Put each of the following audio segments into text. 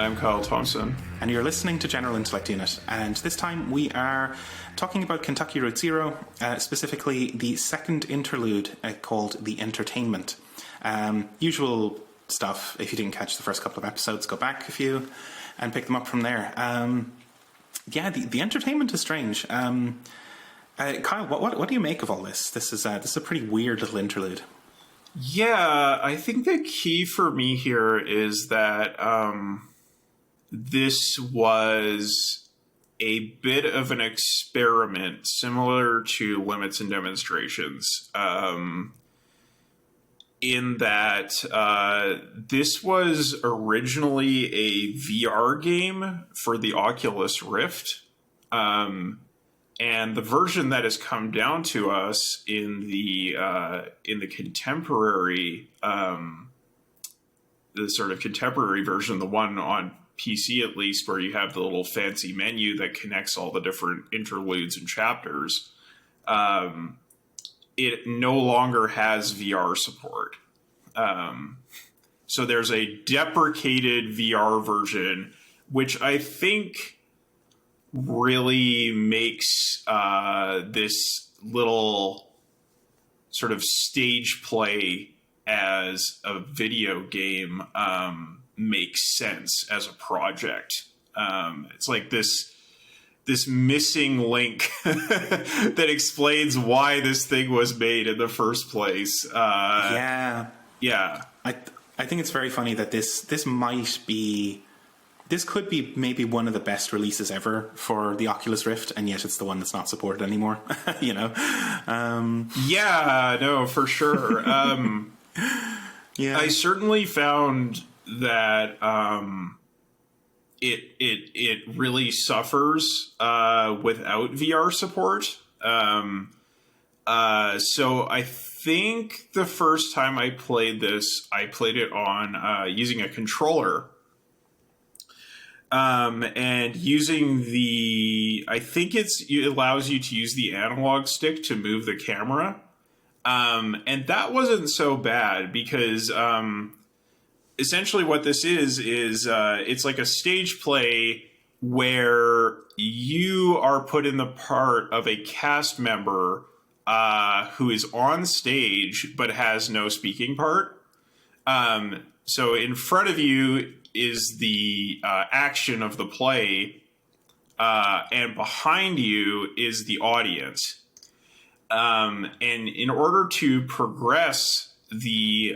I'm Kyle Thompson. And you're listening to General Intellect Unit. And this time we are talking about Kentucky Route Zero, specifically the second interlude called The Entertainment. Usual stuff. If you didn't catch the first couple of episodes, go back a few and pick them up from there. The Entertainment is strange. Kyle, what do you make of all this? This is a pretty weird little interlude. Yeah, I think the key for me here is that this was a bit of an experiment similar to Limits and Demonstrations, in that this was originally a VR game for the Oculus Rift. And the version that has come down to us in the contemporary, the sort of contemporary version, the one on PC at least, where you have the little fancy menu that connects all the different interludes and chapters, it no longer has VR support. So there's a deprecated VR version, which I think really makes this little sort of stage play as a video game make sense as a project. It's like this missing link that explains why this thing was made in the first place. Yeah. I think it's very funny that this could be maybe one of the best releases ever for the Oculus Rift, and yet it's the one that's not supported anymore. Yeah, no, for sure. Yeah, I certainly found that it really suffers without VR support. So I think the first time I played this, I played it on using a controller. And using I think it allows you to use the analog stick to move the camera. And that wasn't so bad because, essentially what this is it's like a stage play where you are put in the part of a cast member, who is on stage but has no speaking part. So in front of you is the action of the play, and behind you is the audience. And in order to progress the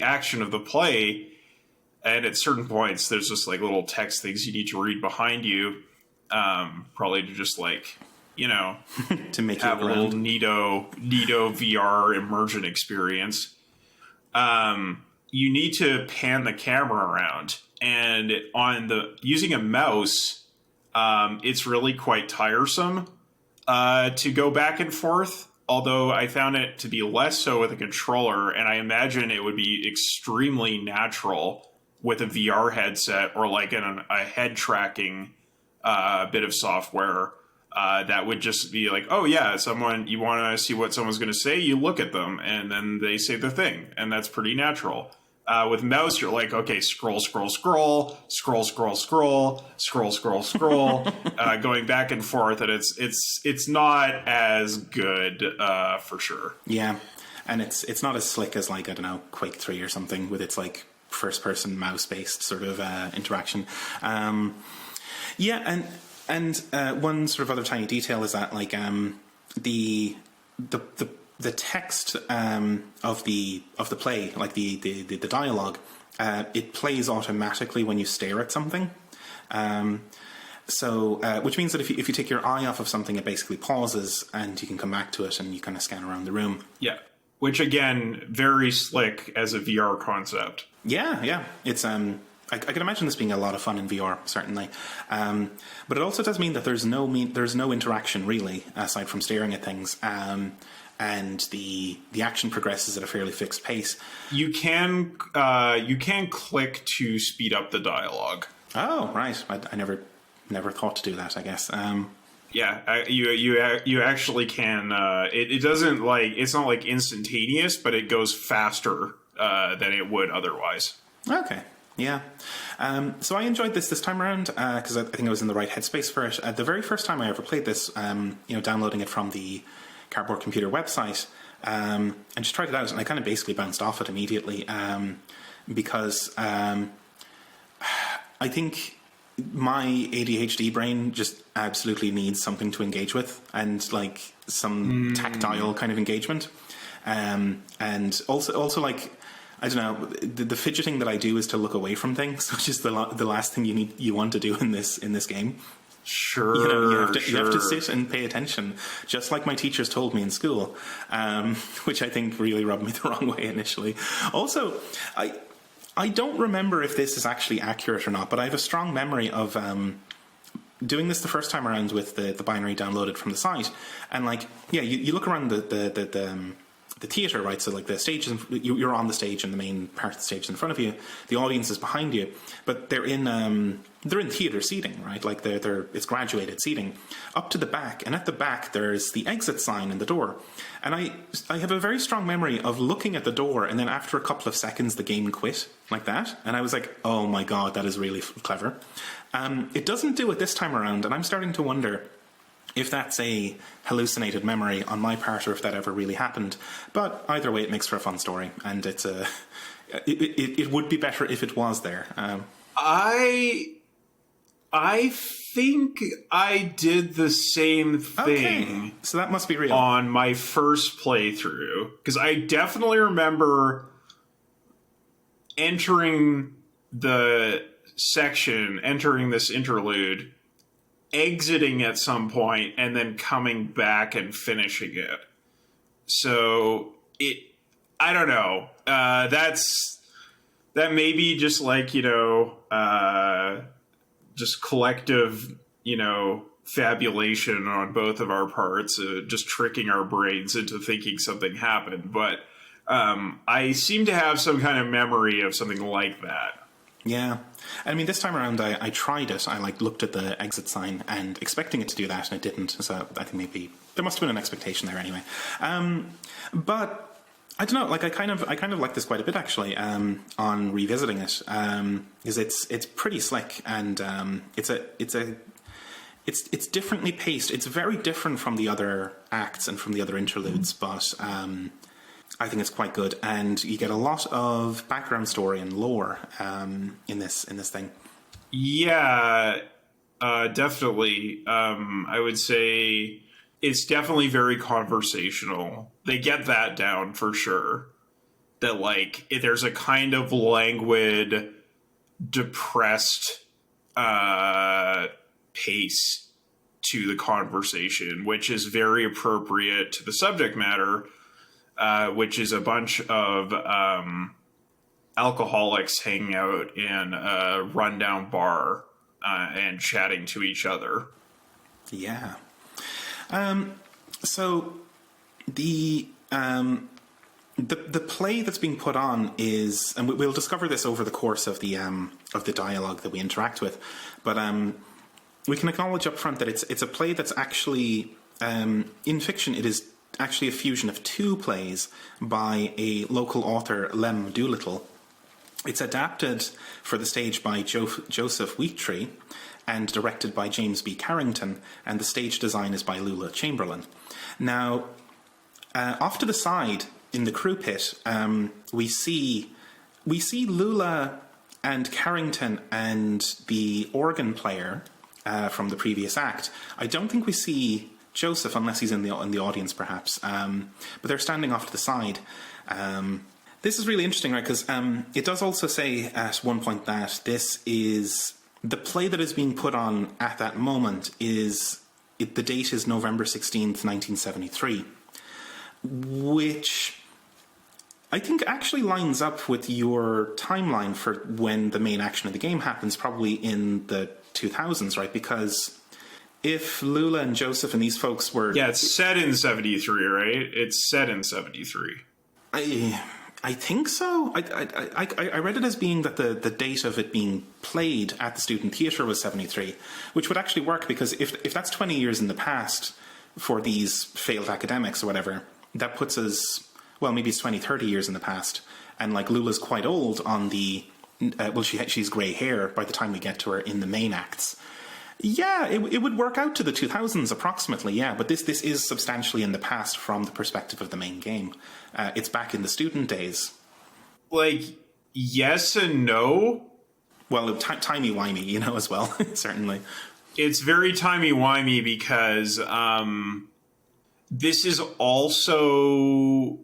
action of the play, and at certain points, there's just like little text things you need to read behind you, probably to just like, to make have a little neato VR immersion experience. You need to pan the camera around, and using a mouse, it's really quite tiresome to go back and forth. Although I found it to be less so with a controller, and I imagine it would be extremely natural with a VR headset or like a head tracking bit of software. That would just be like, oh yeah, you want to see what someone's going to say, you look at them, and then they say the thing, and that's pretty natural. With mouse, you're like, okay, scroll, going back and forth, and it's not as good for sure. Yeah, and it's not as slick as like, I don't know, Quake 3 or something with its like first person mouse based sort of interaction. And one sort of other tiny detail is that like the text of the play, like the dialogue, it plays automatically when you stare at something. Which means that if you take your eye off of something, it basically pauses and you can come back to it and you kind of scan around the room. Yeah, which again, very slick as a VR concept. Yeah, it's I can imagine this being a lot of fun in VR, certainly. But it also does mean that there's no interaction really, aside from staring at things. And the action progresses at a fairly fixed pace. You can click to speed up the dialogue. Oh, right. I never thought to do that, I guess. Yeah, you actually can. It doesn't like, it's not like instantaneous, but it goes faster than it would otherwise. Okay. Yeah. So I enjoyed this time around because I think I was in the right headspace for it. The very first time I ever played this, downloading it from the Cardboard Computer website, and just tried it out, and I kind of basically bounced off it immediately because I think my ADHD brain just absolutely needs something to engage with, and like some tactile kind of engagement, and also like, I don't know, the fidgeting that I do is to look away from things, which is the last thing you want to do in this game. Sure, you have to sit and pay attention, just like my teachers told me in school, which I think really rubbed me the wrong way initially. Also, I don't remember if this is actually accurate or not, but I have a strong memory of doing this the first time around with the binary downloaded from the site, and like, yeah, you look around the theater, right? So like the stage, you're on the stage, and the main part of the stage is in front of you. The audience is behind you, but they're in theater seating, right? Like it's graduated seating up to the back, and at the back there's the exit sign in the door. And I have a very strong memory of looking at the door, and then after a couple of seconds the game quit like that, and I was like, oh my god, that is really clever. It doesn't do it this time around, and I'm starting to wonder if that's a hallucinated memory on my part, or if that ever really happened. But either way, it makes for a fun story, and it would be better if it was there. I think I did the same thing. Okay. So that must be real. On my first playthrough, because I definitely remember entering this interlude, exiting at some point, and then coming back and finishing it. So I don't know. That may be just like, just collective, fabulation on both of our parts, just tricking our brains into thinking something happened. But I seem to have some kind of memory of something like that. Yeah. I mean, this time around, I tried it. I looked at the exit sign and expecting it to do that, and it didn't. So I think maybe there must have been an expectation there anyway. But I don't know. Like, I kind of like this quite a bit actually. On revisiting it, because it's pretty slick, and it's differently paced. It's very different from the other acts and from the other interludes, but I think it's quite good, and you get a lot of background story and lore in this thing. Yeah, definitely. I would say it's definitely very conversational. They get that down for sure. That there's a kind of languid, depressed pace to the conversation, which is very appropriate to the subject matter. Which is a bunch of alcoholics hanging out in a rundown bar and chatting to each other. Yeah. So the play that's being put on is, and we'll discover this over the course of the dialogue that we interact with, but we can acknowledge up front that it's a play that's actually in fiction. It is actually a fusion of two plays by a local author, Lem Doolittle. It's adapted for the stage by Joseph Wheattree and directed by James B. Carrington, and the stage design is by Lula Chamberlain. Now, off to the side in the crew pit, we see Lula and Carrington and the organ player from the previous act. I don't think we see Joseph, unless he's in the audience, perhaps. But they're standing off to the side. This is really interesting, right? Because it does also say at one point that this is the play that is being put on at that moment. The date is November 16th, 1973, which I think actually lines up with your timeline for when the main action of the game happens, probably in the 2000s, right? Because if Lula and Joseph and these folks were... Yeah, it's set in 73, right? It's set in 73. I think so. I read it as being that the date of it being played at the student theatre was 73, which would actually work, because if that's 20 years in the past for these failed academics or whatever, that puts us, well, maybe it's 20, 30 years in the past. And Lula's quite old on the she's grey hair by the time we get to her in the main acts. Yeah, it would work out to the 2000s approximately, yeah, but this is substantially in the past from the perspective of the main game. It's back in the student days. Like, yes and no. Well, timey-wimey, as well, certainly. It's very timey-wimey because this is also...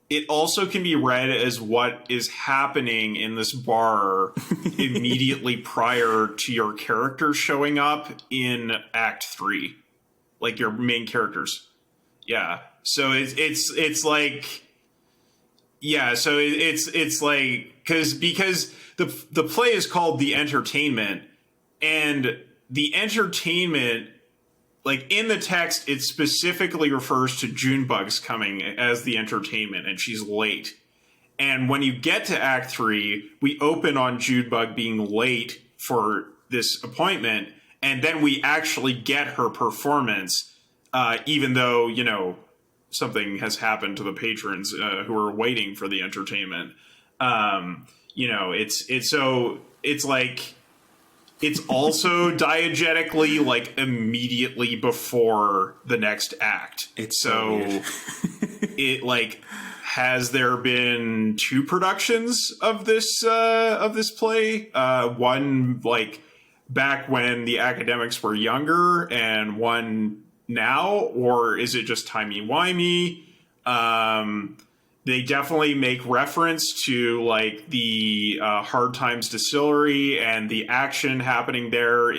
It also can be read as what is happening in this bar immediately prior to your characters showing up in Act 3. Like, your main characters. Yeah. So it's like... Yeah, so it's like... Because the play is called The Entertainment, and the entertainment... Like, in the text, it specifically refers to Junebug's coming as the entertainment, and she's late. And when you get to Act 3, we open on Junebug being late for this appointment, and then we actually get her performance, even though, something has happened to the patrons who are waiting for the entertainment. It's like... It's also diegetically, like, immediately before the next act. It's so weird. It, like, has there been 2 productions of this play? One, like, back when the academics were younger, and one now? Or is it just timey-wimey? They definitely make reference to, like, the Hard Times Distillery, and the action happening there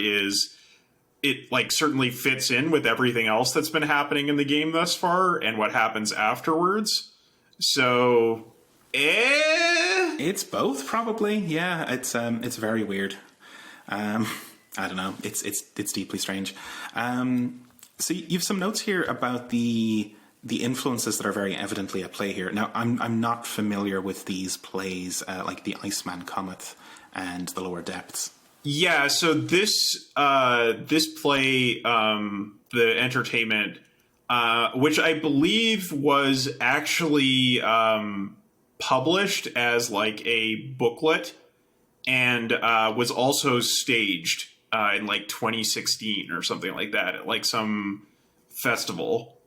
certainly fits in with everything else that's been happening in the game thus far, and what happens afterwards. So, It's both, probably. Yeah, it's very weird. I don't know. It's deeply strange. So you've some notes here about the influences that are very evidently at play here. Now, I'm not familiar with these plays, like The Iceman Cometh and The Lower Depths. Yeah, so this play, The Entertainment, which I believe was actually published as, like, a booklet, and was also staged in, like, 2016 or something like that at, like, some festival.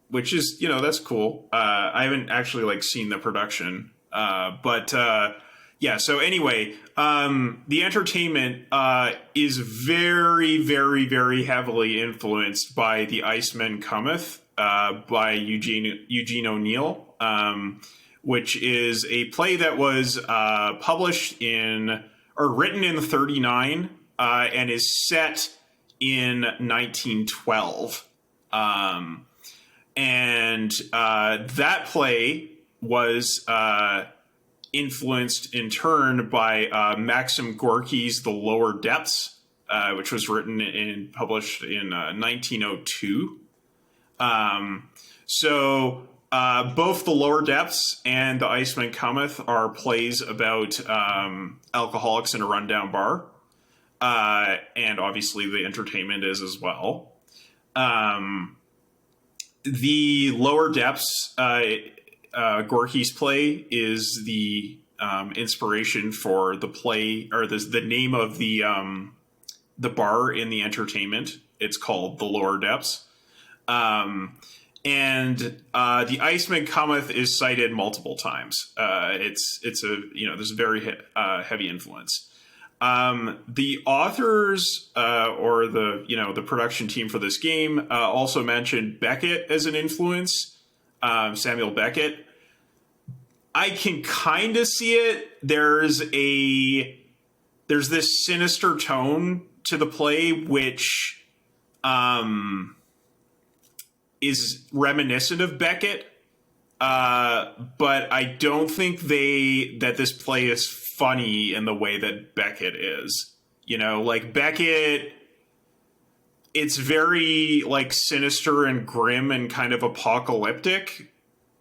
Which is, that's cool. I haven't actually, like, seen the production. But so anyway, The Entertainment is very, very, very heavily influenced by The Iceman Cometh by Eugene O'Neill, which is a play that was published written in 1939 and is set in 1912. That play was influenced in turn by Maxim Gorky's The Lower Depths, which was written and published in 1902. Both The Lower Depths and The Iceman Cometh are plays about alcoholics in a rundown bar. And obviously The Entertainment is as well. The Lower Depths, Gorky's play, is the inspiration for the play, or the name of the bar in The Entertainment. It's called The Lower Depths. The Iceman Cometh is cited multiple times. There's a very heavy influence. The authors or the production team for this game also mentioned Beckett as an influence, Samuel Beckett. I can kind of see it. There's this sinister tone to the play which is reminiscent of Beckett, but I don't think that this play is funny in the way that Beckett is. Like Beckett, it's very, like, sinister and grim and kind of apocalyptic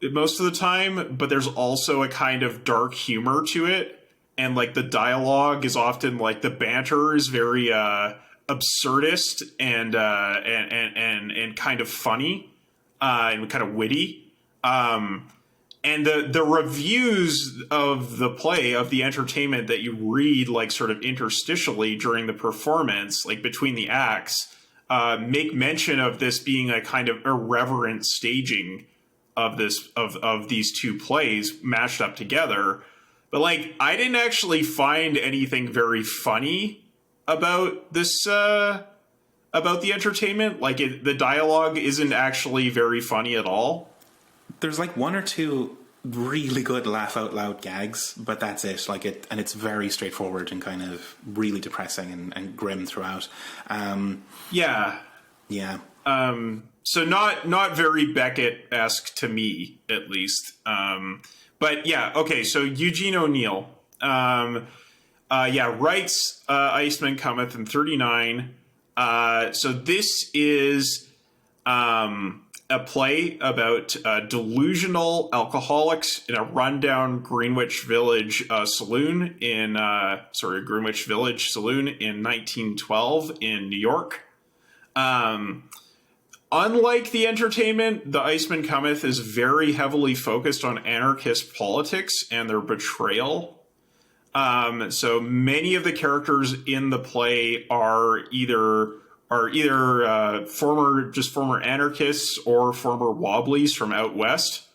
most of the time, but there's also a kind of dark humor to it, and, like, the dialogue is often, like, the banter is very absurdist and kind of funny and kind of witty. And the reviews of the play, of the entertainment that you read, like sort of interstitially during the performance, like between the acts, make mention of this being a kind of irreverent staging of these two plays mashed up together. But like, I didn't actually find anything very funny about this, about the entertainment. Like, the dialogue isn't actually very funny at all. There's like one or two really good laugh out loud gags, but that's it. Like and it's very straightforward and kind of really depressing and grim throughout. Yeah. So not very Beckett-esque to me, at least. But yeah, okay. So Eugene O'Neill, writes Iceman Cometh in 1939. So this is a play about delusional alcoholics in a rundown Greenwich Village saloon in Greenwich Village saloon in 1912 in New York. Unlike the entertainment, The Iceman Cometh is very heavily focused on anarchist politics and their betrayal. So many of the characters in the play are either former anarchists or former wobblies from out west.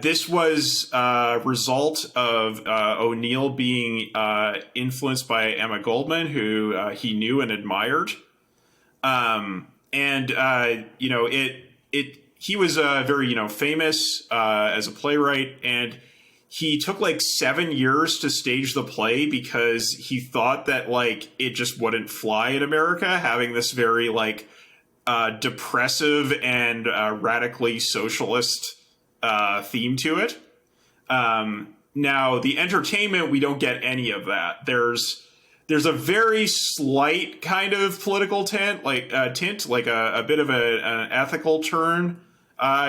This was a result of O'Neill being influenced by Emma Goldman, who he knew and admired. He was very famous as a playwright, and he took like 7 years to stage the play because he thought that like it just wouldn't fly in America, having this very like depressive and radically socialist theme to it. Now, the entertainment, we don't get any of that. There's a very slight kind of political tint, like a bit of an ethical turn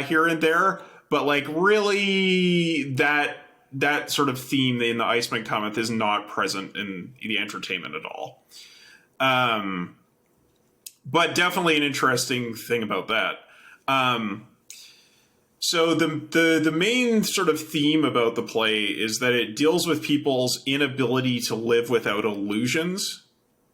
here and there, but like really that sort of theme in The Iceman Cometh is not present in the entertainment at all. But definitely an interesting thing about that. So the main sort of theme about the play is that it deals with people's inability to live without illusions,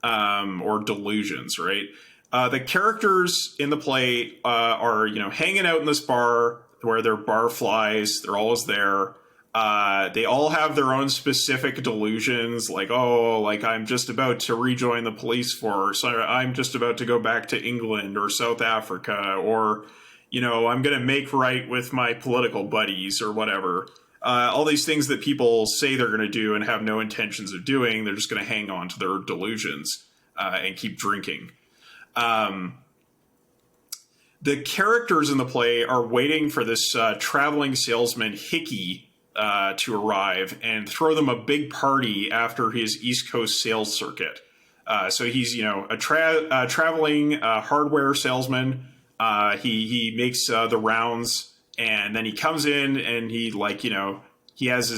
or delusions, right? The characters in the play are, hanging out in this bar where they're barflies. They're always there. They all have their own specific delusions, like, I'm just about to rejoin the police force, or I'm just about to go back to England or South Africa, or, I'm going to make right with my political buddies or whatever. All these things that people say they're going to do and have no intentions of doing, they're just going to hang on to their delusions and keep drinking. The characters in the play are waiting for this traveling salesman, Hickey, to arrive and throw them a big party after his East Coast sales circuit. So he's, a traveling hardware salesman. He makes the rounds, and then he comes in and he he has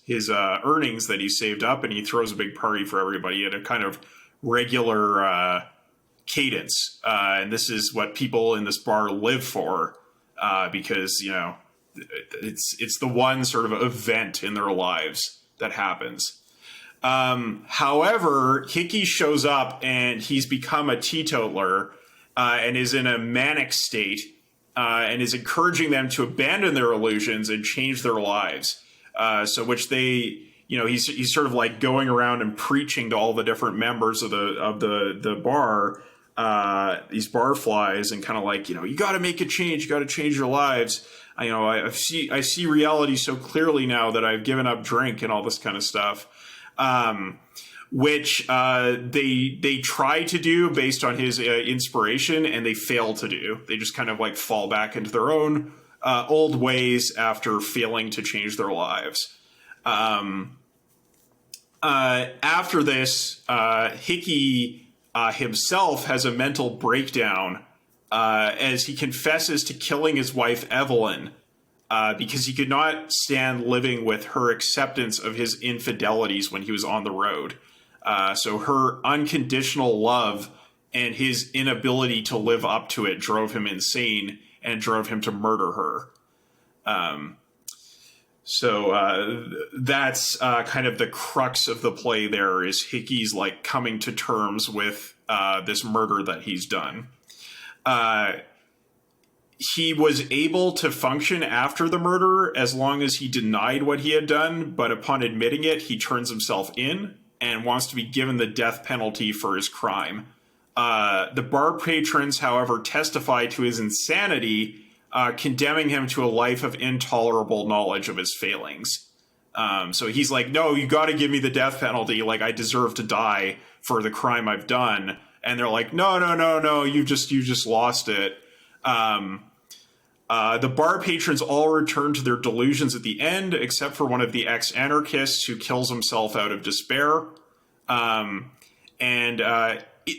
his earnings that he saved up, and he throws a big party for everybody at a kind of regular cadence. And this is what people in this bar live for, because, it's the one sort of event in their lives that happens. However, Hickey shows up and he's become a teetotaler and is in a manic state and is encouraging them to abandon their illusions and change their lives. Which they, he's sort of like going around and preaching to all the different members of the bar, these barflies, and kind of like, you got to make a change, you got to change your lives. I see reality so clearly now that I've given up drink and all this kind of stuff, which they try to do based on his inspiration, and they fail to do. They just kind of like fall back into their own old ways after failing to change their lives. After this, Hickey himself has a mental breakdown as he confesses to killing his wife, Evelyn, because he could not stand living with her acceptance of his infidelities when he was on the road. So her unconditional love and his inability to live up to it drove him insane, and drove him to murder her. So that's kind of the crux of the play there, is Hickey's like coming to terms with this murder that he's done. He was able to function after the murder as long as he denied what he had done, but upon admitting it, he turns himself in and wants to be given the death penalty for his crime. The bar patrons, however, testify to his insanity, condemning him to a life of intolerable knowledge of his failings. So he's like, no, you got to give me the death penalty. Like, I deserve to die for the crime I've done. And they're like, no, you just lost it. The bar patrons all return to their delusions at the end, except for one of the ex-anarchists who kills himself out of despair.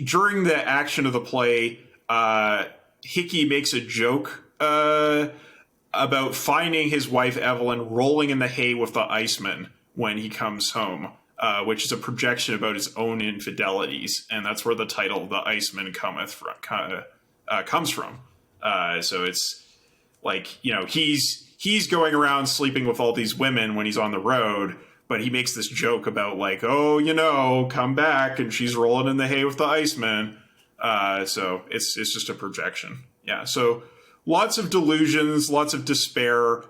During the action of the play, Hickey makes a joke about finding his wife Evelyn rolling in the hay with the Iceman when he comes home, which is a projection about his own infidelities, and that's where the title "The Iceman comes from. So it's like, you know, he's going around sleeping with all these women when he's on the road, but he makes this joke about like, oh, you know, come back and she's rolling in the hay with the Iceman. So it's just a projection. Yeah. So lots of delusions, lots of despair.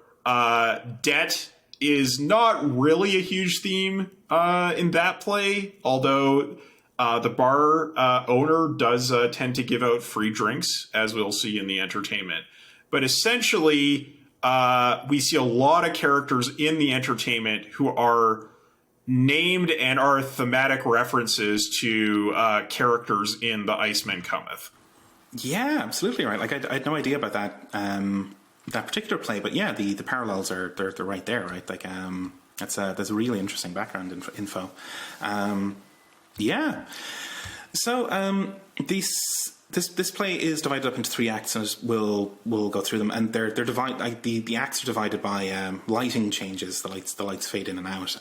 Debt is not really a huge theme in that play, although the bar owner does tend to give out free drinks, as we'll see in the entertainment. But essentially, we see a lot of characters in the entertainment who are named and are thematic references to characters in The Iceman Cometh. Yeah, absolutely right. Like, I had no idea about that that particular play, but yeah, the parallels are they're right there, right? Like, that's a really interesting background info. Yeah. So this play is divided up into 3 acts, and we'll go through them. And they're divided. Like, the acts are divided by lighting changes. The lights fade in and out.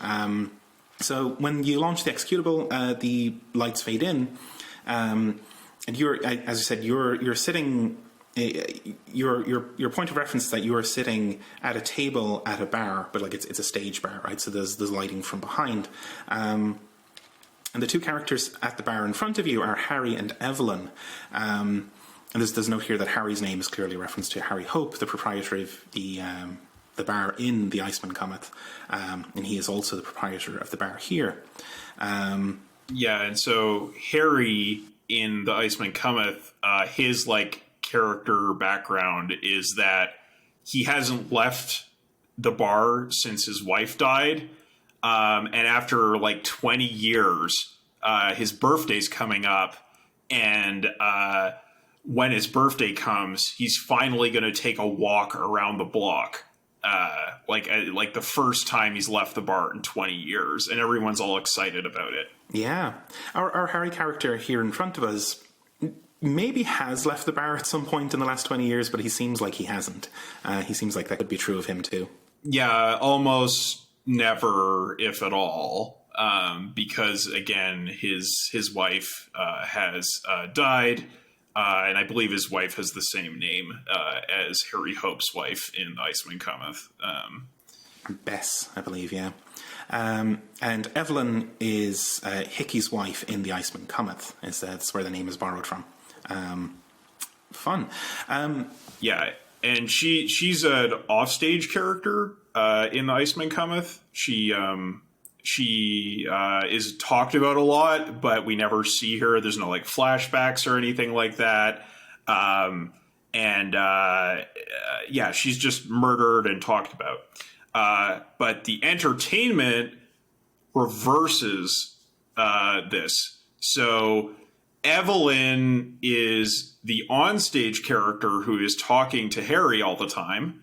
So when you launch the executable, the lights fade in, and you're, as I said, you're sitting. Your point of reference is that you are sitting at a table at a bar, but like it's a stage bar, right? So there's lighting from behind. And the 2 characters at the bar in front of you are Harry and Evelyn. And there's note here that Harry's name is clearly a reference to Harry Hope, the proprietor of the bar in The Iceman Cometh. And he is also the proprietor of the bar here. Yeah, and so Harry in The Iceman Cometh, his like character background is that he hasn't left the bar since his wife died. And after like 20 years, his birthday's coming up, and when his birthday comes, he's finally going to take a walk around the block, like the first time he's left the bar in 20 years, and everyone's all excited about it. Yeah. Our Harry character here in front of us maybe has left the bar at some point in the last 20 years, but he seems like he hasn't. He seems like that could be true of him too. Yeah, almost never, if at all, because again, his wife has died, and I believe his wife has the same name as Harry Hope's wife in The Iceman Cometh. Bess, I believe, yeah. And Evelyn is Hickey's wife in The Iceman Cometh. That's where the name is borrowed from. Fun. Yeah, and she's an offstage character in The Iceman Cometh. She is talked about a lot, but we never see her. There's no like flashbacks or anything like that. Yeah, she's just murdered and talked about. But the entertainment reverses this. So Evelyn is the onstage character who is talking to Harry all the time.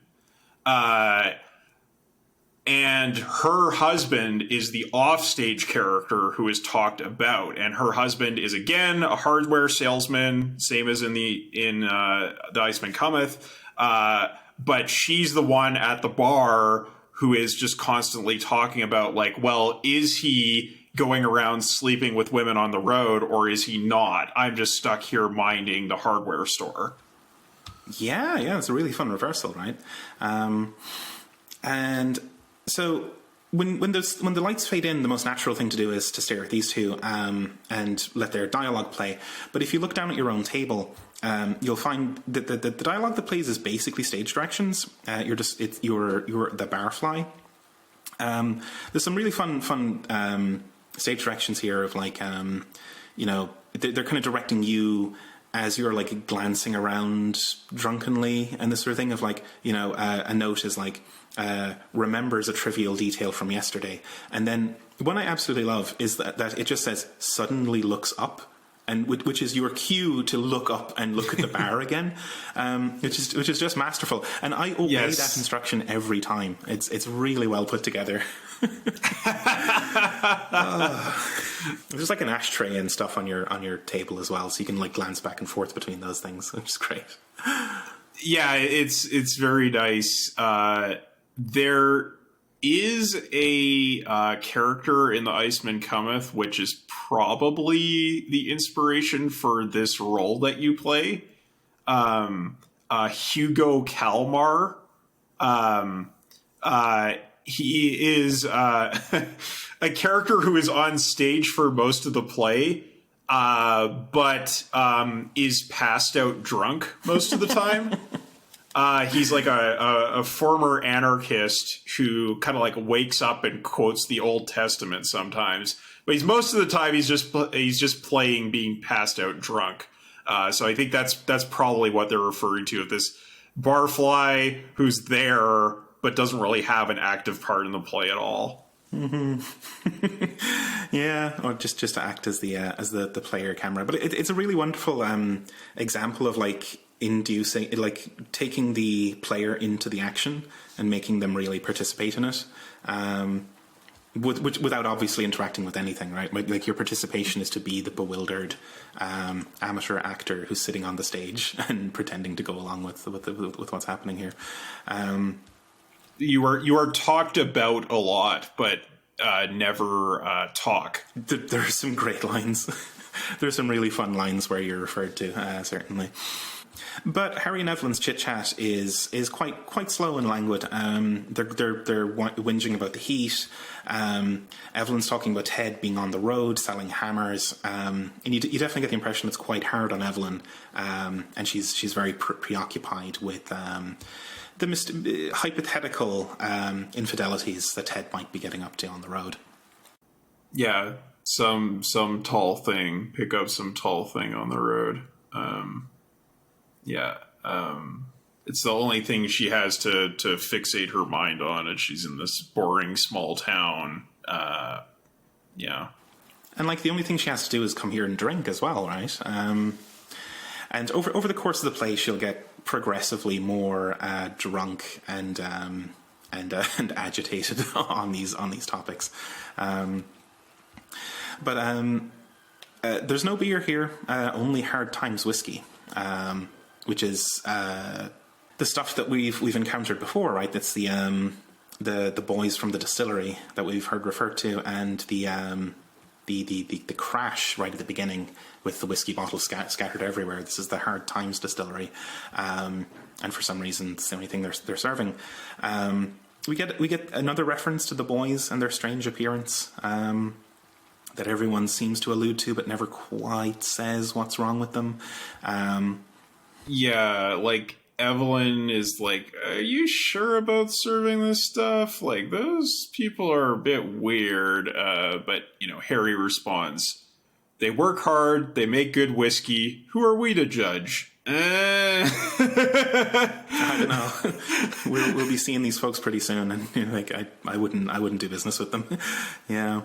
And her husband is the offstage character who is talked about. And her husband is, again, a hardware salesman, same as in The Iceman Cometh. But she's the one at the bar who is just constantly talking about, like, well, is he going around sleeping with women on the road or is he not? I'm just stuck here minding the hardware store. Yeah, it's a really fun reversal, right? And so when the lights fade in, the most natural thing to do is to stare at these two and let their dialogue play. But if you look down at your own table, you'll find that the dialogue that plays is basically stage directions. You're the barfly. There's some really fun stage directions here of like they're kind of directing you as you're like glancing around drunkenly and this sort of thing of like, a note is like, remembers a trivial detail from yesterday. And then one I absolutely love is that it just says suddenly looks up, and which is your cue to look up and look at the bar again, which is just masterful. And I obey that instruction every time. It's really well put together. There's like an ashtray and stuff on your table as well, so you can like glance back and forth between those things, which is great. Yeah, it's very nice. There is a character in The Iceman Cometh, which is probably the inspiration for this role that you play. Hugo Kalmar. He is a character who is on stage for most of the play, but is passed out drunk most of the time. He's like a former anarchist who kind of like wakes up and quotes the Old Testament sometimes, but most of the time he's just playing being passed out drunk. So I think that's probably what they're referring to, of this barfly who's there but doesn't really have an active part in the play at all. Mm-hmm. Yeah, or just to act as the player camera. But it's a really wonderful example of like inducing, like taking the player into the action and making them really participate in it, without obviously interacting with anything, right? Like your participation is to be the bewildered amateur actor who's sitting on the stage and pretending to go along with what's happening here. You are talked about a lot, but never talk. There are some great lines. There's some really fun lines where you're referred to, certainly. But Harry and Evelyn's chit chat is quite slow and languid. They're whinging about the heat. Evelyn's talking about Ted being on the road selling hammers, and you definitely get the impression it's quite hard on Evelyn, and she's very preoccupied with the hypothetical infidelities that Ted might be getting up to on the road. Yeah, some tall thing. Pick up some tall thing on the road. It's the only thing she has to fixate her mind on, and she's in this boring small town. Yeah. And like the only thing she has to do is come here and drink as well, right? And over the course of the play, she'll get progressively more drunk and agitated on these topics. But there's no beer here, only Hard Times whiskey, which is the stuff that we've encountered before, right? That's the boys from the distillery that we've heard referred to, and the crash right at the beginning with the whiskey bottles scattered everywhere. This is the Hard Times distillery, and for some reason it's the only thing they're serving. We get another reference to the boys and their strange appearance, that everyone seems to allude to but never quite says what's wrong with them. Yeah, like Evelyn is like, are you sure about serving this stuff? Like, those people are a bit weird. But, Harry responds, they work hard, they make good whiskey. Who are we to judge? I don't know. We'll be seeing these folks pretty soon, and I wouldn't do business with them. Yeah.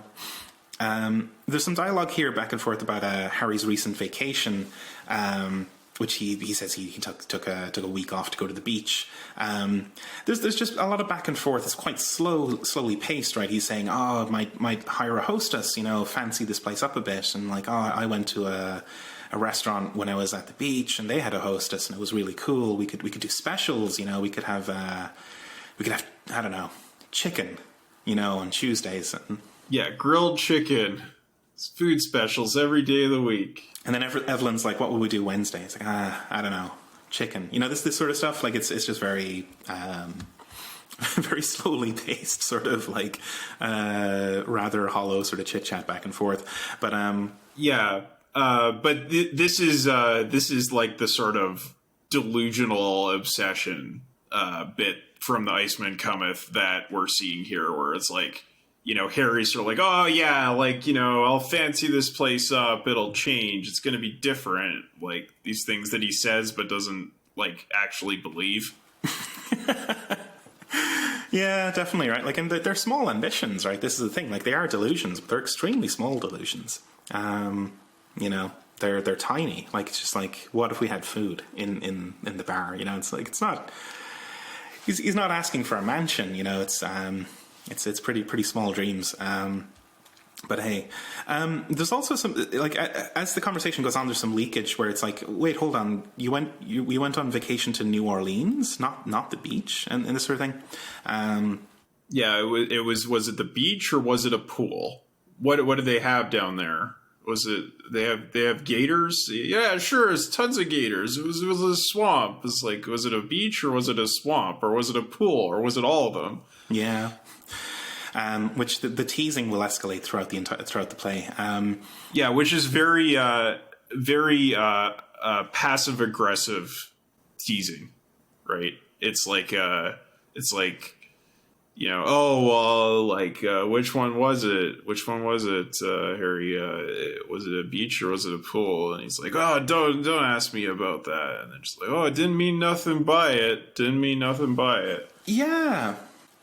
There's some dialogue here back and forth about Harry's recent vacation, which he says he took a week off to go to the beach. There's just a lot of back and forth. It's quite slowly paced, right? He's saying, "Oh, might hire a hostess, fancy this place up a bit," and like, "Oh, I went to a restaurant when I was at the beach, and they had a hostess, and it was really cool. We could do specials, we could have I don't know, chicken, on Tuesdays." And yeah, grilled chicken. It's food specials every day of the week. And then Evelyn's like, "What will we do Wednesday?" It's like, I don't know. chicken. You know, this sort of stuff. Like it's just very very slowly paced, sort of like rather hollow sort of chit chat back and forth. But but this is like the sort of delusional obsession bit from the Iceman Cometh that we're seeing here, where it's like, you know, Harry's sort of like, oh yeah, like, you know, I'll fancy this place up, it'll change, it's going to be different, like these things that he says but doesn't like actually believe. Yeah, definitely, right. Like, and they're small ambitions, right? This is the thing. Like, they are delusions, but they're extremely small delusions. You know, they're tiny. Like, it's just like, what if we had food in the bar? You know, it's like, it's not. He's not asking for a mansion. You know, it's pretty small dreams. But hey, there's also some, like, as the conversation goes on, there's some leakage where it's like, wait, hold on, you went on vacation to New Orleans, not the beach, and this sort of thing. Yeah, was it the beach or was it a pool? What did they have down there? Was it they have gators? Yeah, sure, it's tons of gators. It was a swamp. It's like, was it a beach or was it a swamp or was it a pool or was it all of them? Yeah. Which the teasing will escalate throughout the play. Yeah, which is very passive aggressive teasing, right? It's like you know, oh well, like which one was it? Harry? Was it a beach or was it a pool? And he's like, oh, don't ask me about that. And they're just like, oh, it didn't mean nothing by it. Yeah.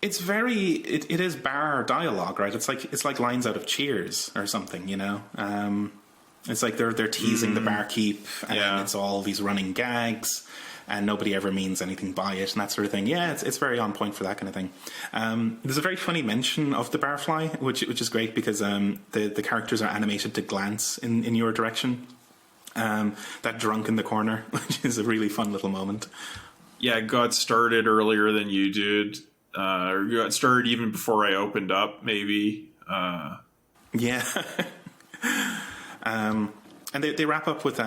It's it is bar dialogue, right? It's like lines out of Cheers or something, you know. It's like they're teasing the barkeep, and it's all these running gags, and nobody ever means anything by it, and that sort of thing. Yeah, it's very on point for that kind of thing. There's a very funny mention of the barfly, which is great because the characters are animated to glance in your direction. That drunk in the corner, which is a really fun little moment. Yeah, it got started earlier than you did. Or got started even before I opened up, maybe. Yeah. And they wrap up with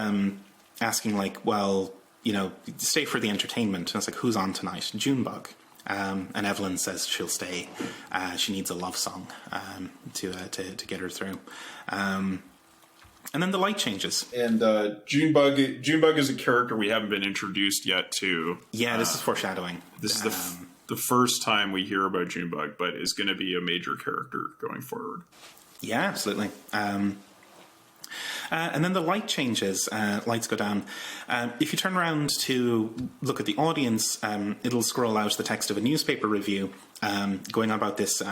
asking, like, well, you know, stay for the entertainment. And it's like, who's on tonight? Junebug. And Evelyn says she'll stay. She needs a love song to get her through. And then the light changes. And Junebug is a character we haven't been introduced yet to. Yeah, this is foreshadowing. This is the first time we hear about Junebug, but is going to be a major character going forward. Yeah, absolutely. And then the light changes. Lights go down. If you turn around to look at the audience, it'll scroll out the text of a newspaper review going on about this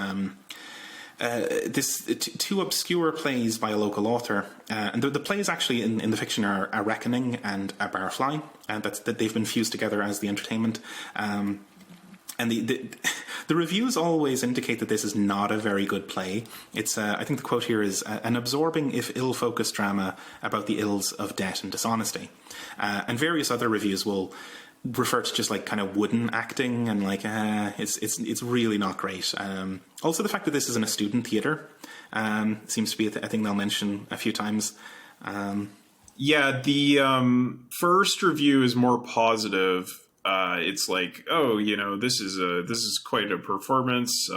two obscure plays by a local author. And the plays actually in the fiction are A Reckoning and A Barfly, that they've been fused together as the entertainment. And the reviews always indicate that this is not a very good play. It's I think the quote here is an absorbing, if ill-focused drama about the ills of debt and dishonesty. And various other reviews will refer to just like kind of wooden acting and like it's really not great. Also, the fact that this is in a student theatre seems to be a thing they'll mention a few times. Yeah, the first review is more positive. It's like, oh, you know, this is quite a performance.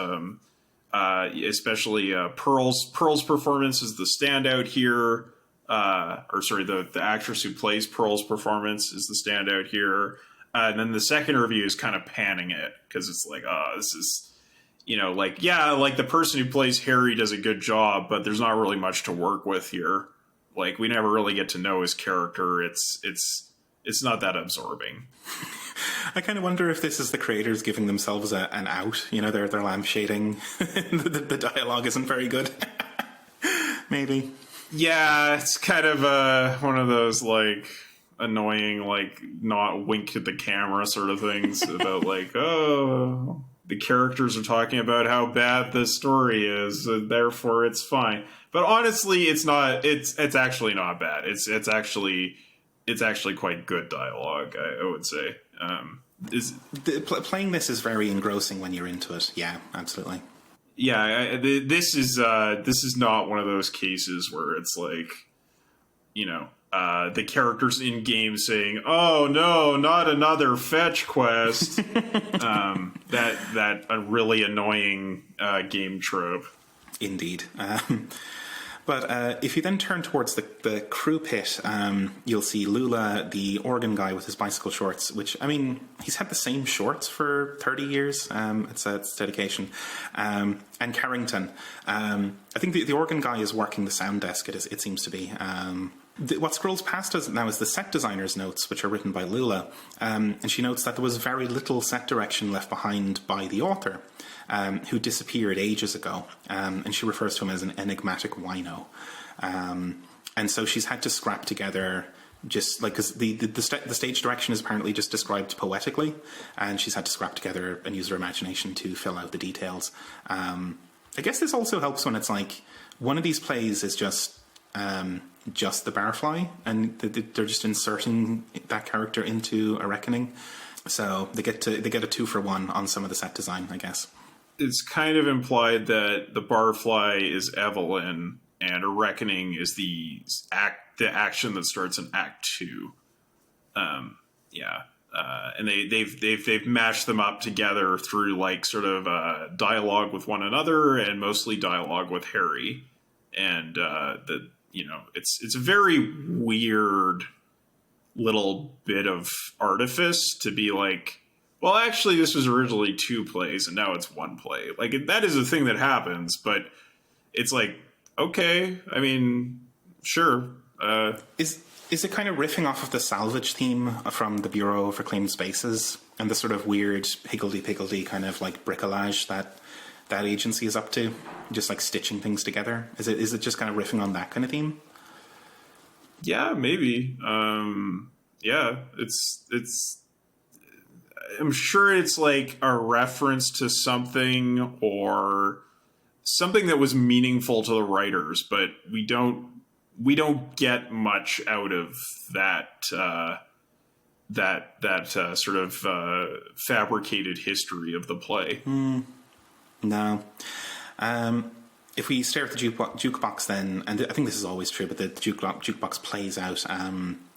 Especially Pearl's performance is the standout here. The actress who plays Pearl's performance is the standout here. And then the second review is kind of panning it because it's like, oh, this is, you know, like, yeah, like the person who plays Harry does a good job, but there's not really much to work with here. Like, we never really get to know his character. It's not that absorbing. I kind of wonder if this is the creators giving themselves an out. You know, they're lampshading. the dialogue isn't very good. Maybe. Yeah, it's kind of one of those, like, annoying, like, not wink at the camera sort of things about, like, oh, the characters are talking about how bad the story is, therefore it's fine. But honestly, it's not. It's actually not bad. It's actually quite good dialogue, I would say. Playing this is very engrossing when you're into it. Yeah, absolutely. Yeah, this is not one of those cases where it's like, you know, the characters in game saying, "Oh no, not another fetch quest." That a really annoying game trope. Indeed. But if you then turn towards the crew pit, you'll see Lula, the organ guy with his bicycle shorts, which, I mean, he's had the same shorts for 30 years. It's dedication. And Carrington. I think the organ guy is working the sound desk, it seems to be. What scrolls past us now is the set designer's notes, which are written by Lula. And she notes that there was very little set direction left behind by the author, who disappeared ages ago. And she refers to him as an enigmatic wino. And so she's had to scrap together, just like, because the stage direction is apparently just described poetically, and she's had to scrap together and use her imagination to fill out the details. I guess this also helps when it's like one of these plays is just the Barfly, and they're just inserting that character into a reckoning, so they get a 2-for-1 on some of the set design, I guess. It's kind of implied that the Barfly is Evelyn, and a reckoning is the action that starts in Act 2. And they've mashed them up together through like sort of dialogue with one another, and mostly dialogue with Harry, and it's a very weird little bit of artifice to be like, well, actually, this was originally 2 plays, and now it's 1 play. Like, that is a thing that happens, but it's like, okay, I mean, sure. Is it kind of riffing off of the salvage theme from the Bureau of Reclaimed Spaces and the sort of weird higgledy-piggledy kind of like bricolage that agency is up to? Just like stitching things together? Is it just kind of riffing on that kind of theme? Yeah, maybe. It's I'm sure it's like a reference to something or something that was meaningful to the writers, but we don't get much out of that sort of fabricated history of the play. No. If we stare at the jukebox then, and I think this is always true, but the jukebox plays out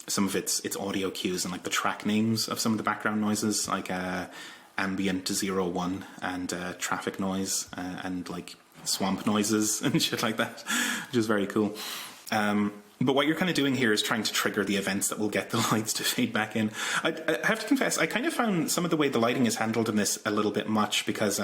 some of its audio cues and like the track names of some of the background noises, like ambient 01 and traffic noise and like swamp noises and shit like that, which is very cool. But what you're kind of doing here is trying to trigger the events that will get the lights to fade back in. I have to confess, I kind of found some of the way the lighting is handled in this a little bit much, because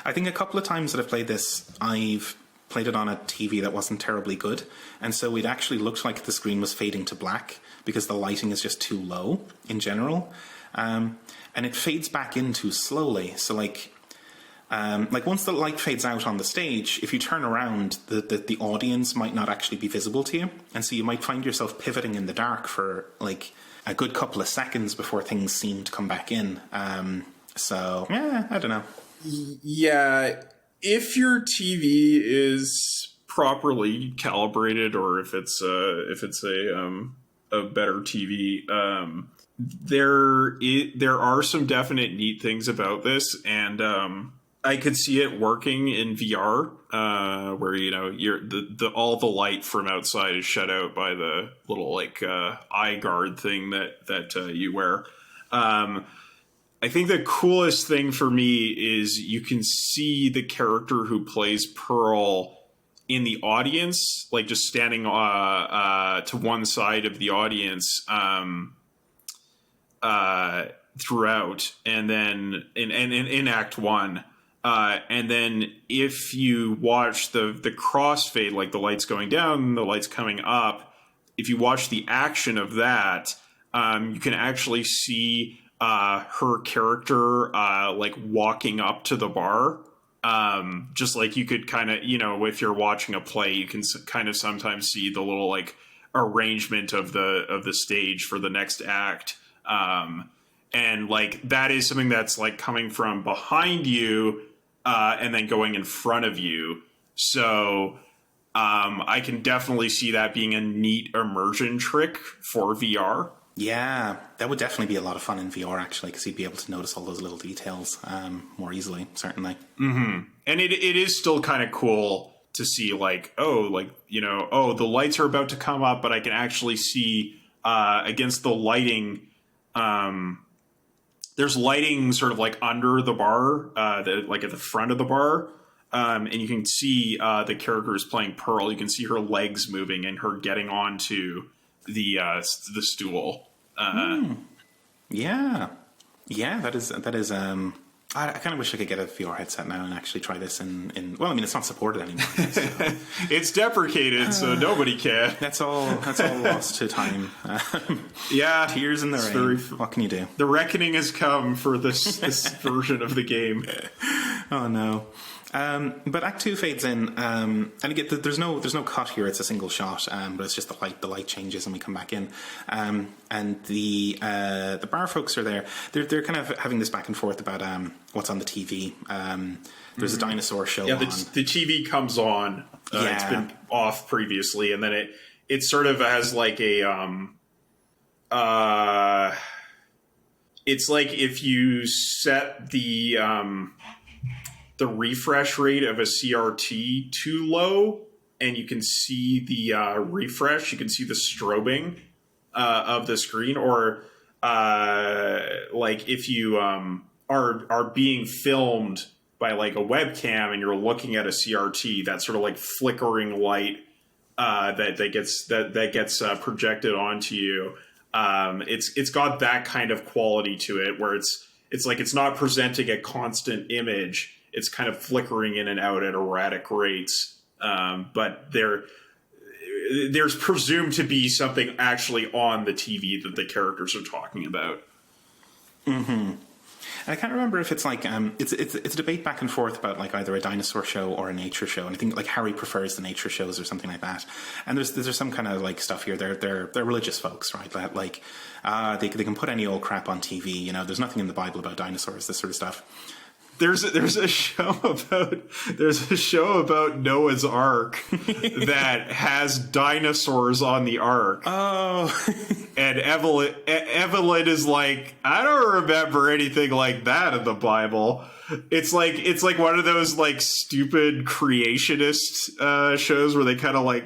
I think a couple of times that I've played this, I've played it on a TV that wasn't terribly good, and so it actually looked like the screen was fading to black because the lighting is just too low in general, and it fades back in too slowly. So like once the light fades out on the stage, if you turn around, the audience might not actually be visible to you, and so you might find yourself pivoting in the dark for like a good couple of seconds before things seem to come back in. I don't know. Yeah, if your TV is properly calibrated, or if it's a better TV, there are some definite neat things about this, and I could see it working in VR, where all the light from outside is shut out by the little like eye guard thing that you wear. I think the coolest thing for me is you can see the character who plays Pearl in the audience, like just standing to one side of the audience throughout, and then in Act 1. And then if you watch the crossfade, like the lights going down, the lights coming up, if you watch the action of that, you can actually see her character like walking up to the bar, just like you could kind of, if you're watching a play, you can kind of sometimes see the little like arrangement of the stage for the next act, and like that is something that's like coming from behind you and then going in front of you. So I can definitely see that being a neat immersion trick for VR. Yeah, that would definitely be a lot of fun in VR, actually, because you'd be able to notice all those little details more easily, certainly. Mm-hmm. And it is still kind of cool to see like, oh, like, you know, oh, the lights are about to come up, but I can actually see against the lighting. There's lighting sort of like under the bar, like at the front of the bar. And you can see the character is playing Pearl. You can see her legs moving and her getting onto the stool. Yeah, that is. I kind of wish I could get a VR headset now and actually try this in well, I mean, it's not supported anymore. So. It's deprecated, so nobody can. That's all lost to time. Yeah. Tears in the rain. What can you do? The reckoning has come for this version of the game. Oh, no. But Act 2 fades in, and again, there's no cut here. It's a single shot, but it's just the light changes, and we come back in, and the bar folks are there. They're kind of having this back and forth about what's on the TV. There's a dinosaur show. Yeah, on. The TV comes on. It's been off previously, and then it sort of has like a it's like if you set the refresh rate of a CRT too low, and you can see the refresh, you can see the strobing of the screen, or like if you are being filmed by like a webcam and you're looking at a CRT, that sort of like flickering light that gets projected onto you. It's got that kind of quality to it, where it's like it's not presenting a constant image. It's kind of flickering in and out at erratic rates, but there's presumed to be something actually on the TV that the characters are talking about. Mm-hmm. And I can't remember if it's like it's a debate back and forth about like either a dinosaur show or a nature show, and I think like Harry prefers the nature shows or something like that. And there's some kind of like stuff here. They're religious folks, right? That like they can put any old crap on TV. You know, there's nothing in the Bible about dinosaurs, this sort of stuff. There's a show about Noah's Ark that has dinosaurs on the Ark. Oh, and Evelyn is like, I don't remember anything like that in the Bible. It's like one of those like stupid creationist shows where they kind of like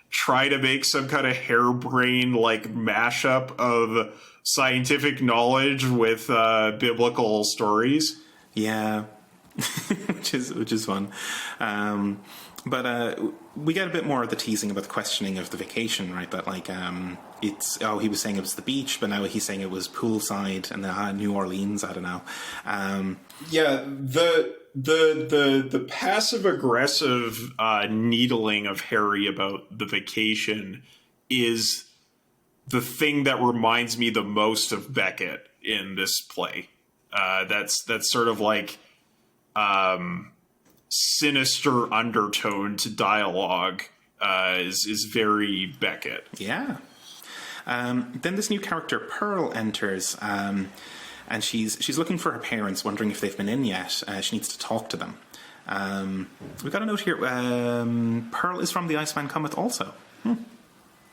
try to make some kind of harebrained like mashup of scientific knowledge with biblical stories. Yeah, which is fun. But we get a bit more of the teasing about the questioning of the vacation, right? That like he was saying it was the beach, but now he's saying it was poolside and New Orleans. I don't know. Yeah, the passive aggressive needling of Harry about the vacation is the thing that reminds me the most of Beckett in this play. That's sort of like sinister undertone to dialogue is very Beckett. Yeah. Then this new character Pearl enters, and she's looking for her parents, wondering if they've been in yet. She needs to talk to them. We've got a note here. Pearl is from the Iceman Comet also.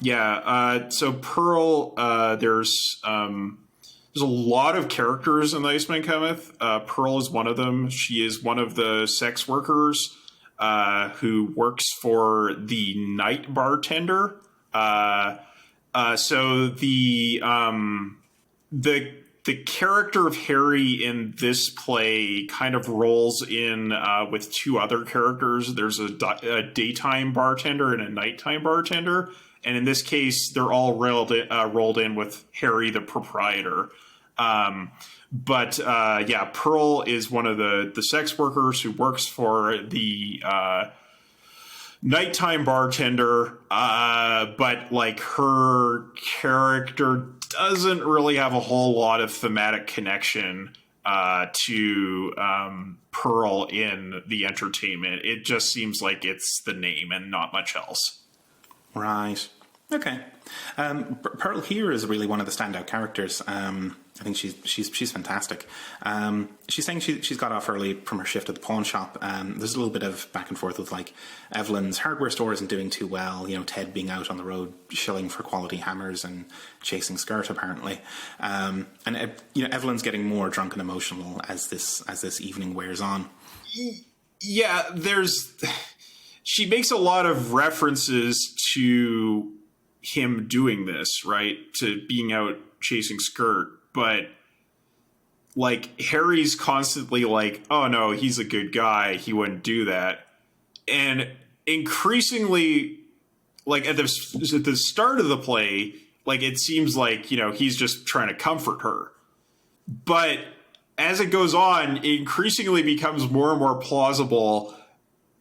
Yeah. So Pearl, there's a lot of characters in the Iceman Comet. Pearl is one of them. She is one of the sex workers who works for the night bartender. So the character of Harry in this play kind of rolls in with two other characters. There's a daytime bartender and a nighttime bartender. And in this case, they're all rolled in with Harry, the proprietor. But Pearl is one of the sex workers who works for the nighttime bartender. But like her character doesn't really have a whole lot of thematic connection to Pearl in the entertainment. It just seems like it's the name and not much else. Right. Okay. Pearl here is really one of the standout characters. I think she's fantastic. She's saying she's got off early from her shift at the pawn shop. There's a little bit of back and forth with like Evelyn's hardware store isn't doing too well. You know, Ted being out on the road shilling for quality hammers and chasing skirt apparently. And Evelyn's getting more drunk and emotional as this evening wears on. Yeah, she makes a lot of references to him doing this, right? To being out chasing skirt, but like Harry's constantly like, oh no, he's a good guy, he wouldn't do that. And increasingly, like at the start of the play, like it seems like, you know, he's just trying to comfort her. But as it goes on, it increasingly becomes more and more plausible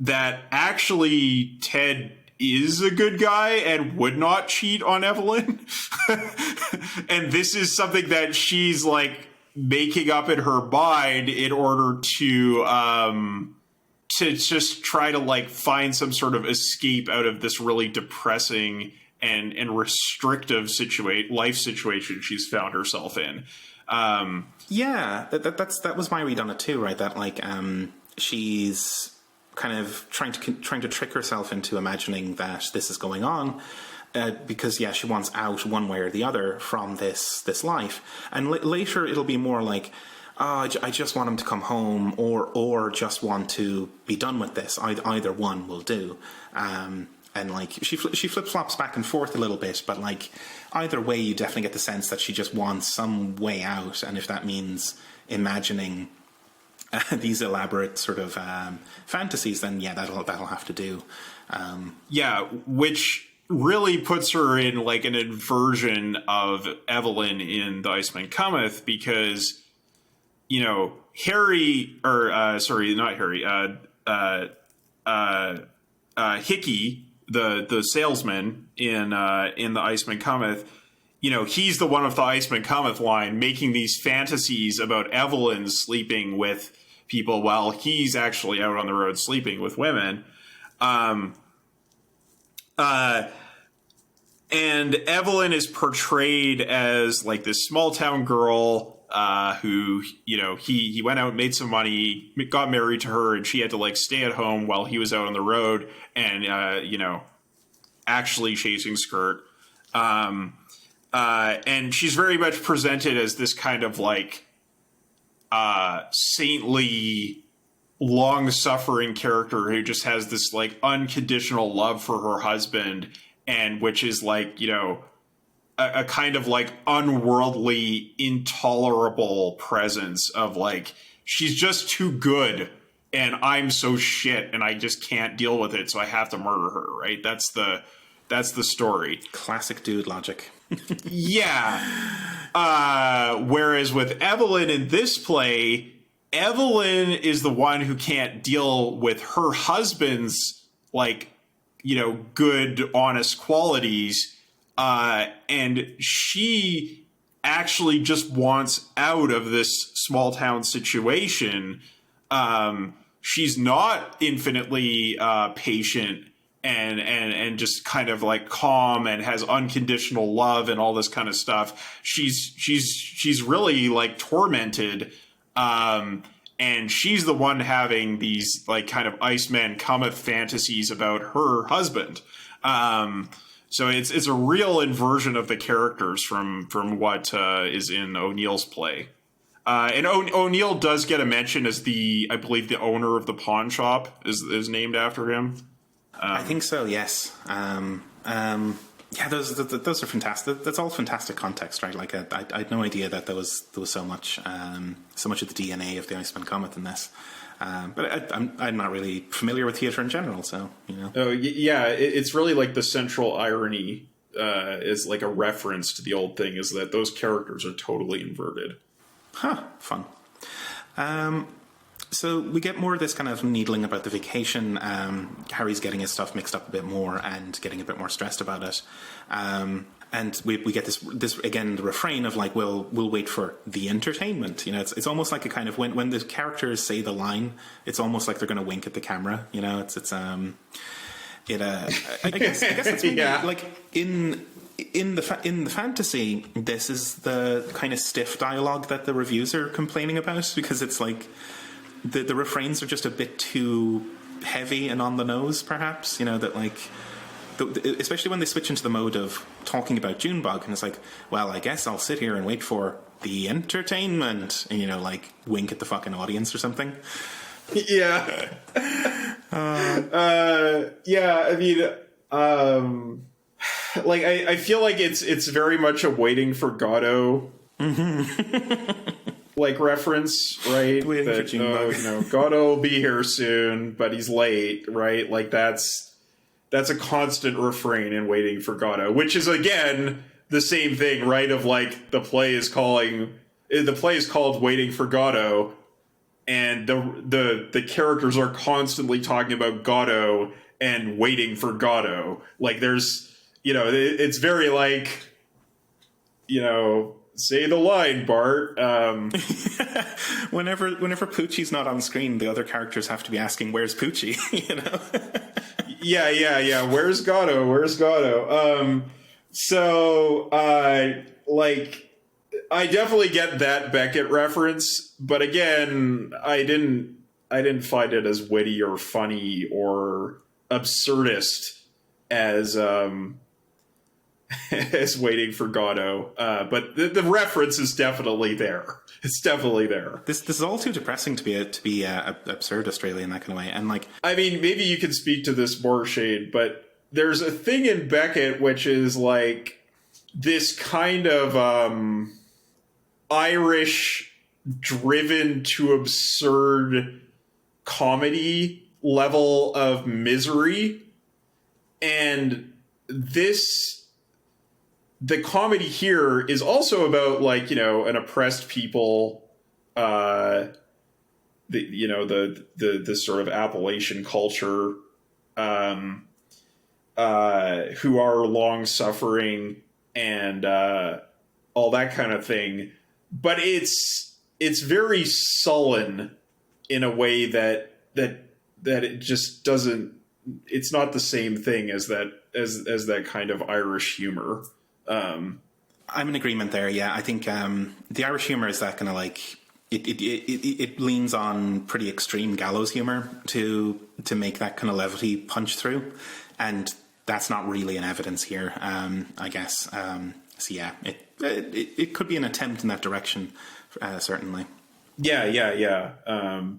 that actually Ted is a good guy and would not cheat on Evelyn. And this is something that she's like making up in her mind in order to just try to like find some sort of escape out of this really depressing and restrictive life situation she's found herself in. Yeah, that was my read on it too, right? That like she's kind of trying to trick herself into imagining that this is going on, because she wants out one way or the other from this life. And later it'll be more like, oh, I just want him to come home, or just want to be done with this. Either one will do. And like she flip flops back and forth a little bit, but like either way, you definitely get the sense that she just wants some way out. And if that means imagining these elaborate sort of fantasies, then that'll have to do. Which really puts her in like an inversion of Evelyn in The Iceman Cometh, because, you know, Harry, or sorry, not Harry, Hickey, the salesman in The Iceman Cometh, you know, he's the one with the Iceman Cometh line, making these fantasies about Evelyn sleeping with people while he's actually out on the road sleeping with women. And Evelyn is portrayed as like this small town girl who, you know, he went out, made some money, got married to her, and she had to like stay at home while he was out on the road and, you know, actually chasing skirt. And she's very much presented as this kind of like saintly, long-suffering character who just has this like unconditional love for her husband, and which is like, you know, a kind of like unworldly, intolerable presence of like, she's just too good and I'm so shit and I just can't deal with it, so I have to murder her, right? That's the story. Classic dude logic. Yeah. Whereas with Evelyn in this play, Evelyn is the one who can't deal with her husband's, like, you know, good, honest qualities. And she actually just wants out of this small town situation. She's not infinitely patient and just kind of like calm and has unconditional love and all this kind of stuff. She's really like tormented. And she's the one having these like kind of Iceman Cometh fantasies about her husband. So it's a real inversion of the characters from what is in O'Neill's play. And O'Neill does get a mention as I believe the owner of the pawn shop is named after him. I think so. Yes. Yeah, those are fantastic. That's all fantastic context, right? Like I had no idea that there was so much of the DNA of the Iceman Cometh in this. But I'm not really familiar with theater in general, so you know. Oh yeah, it's really like the central irony is like a reference to the old thing, is that those characters are totally inverted. Huh. Fun. So we get more of this kind of needling about the vacation. Harry's getting his stuff mixed up a bit more and getting a bit more stressed about it. And we get this again, the refrain of like, we'll wait for the entertainment. You know, it's almost like a kind of when the characters say the line, it's almost like they're going to wink at the camera. You know, I guess that's maybe like in the fantasy, this is the kind of stiff dialogue that the reviews are complaining about, because it's like the refrains are just a bit too heavy and on the nose, perhaps. You know, that like, especially when they switch into the mode of talking about Junebug, and it's like, well, I guess I'll sit here and wait for the entertainment, and, you know, like wink at the fucking audience or something. Yeah. Yeah, I mean, like I feel like it's very much a Waiting for Godot like reference, right? Waiting for Junebug. Godot will be here soon, but he's late, right? Like that's a constant refrain in Waiting for Godot, which is again the same thing, right? Of like the play is called Waiting for Godot, and the characters are constantly talking about Godot and waiting for Godot. Like there's, it's very like, say the line, Bart. Whenever Poochie's not on screen, the other characters have to be asking, "Where's Poochie?" Yeah. Where's Godot? Like, I definitely get that Beckett reference, but again, I didn't find it as witty or funny or absurdist as as Waiting for Godot. But the reference is definitely there. It's definitely there. This is all too depressing to be absurdist, really, in that kind of way. And like, I mean, maybe you can speak to this more, Shade, but there's a thing in Beckett which is like this kind of Irish driven to absurd comedy level of misery, and the comedy here is also about like an oppressed people, the sort of Appalachian culture, who are long suffering and all that kind of thing. But it's very sullen in a way that it just doesn't. It's not the same thing as that kind of Irish humor. I'm in agreement there. Yeah, I think the Irish humor is that kind of like it leans on pretty extreme gallows humor to make that kind of levity punch through, and that's not really in evidence here. I guess. So yeah, it could be an attempt in that direction, certainly. Yeah.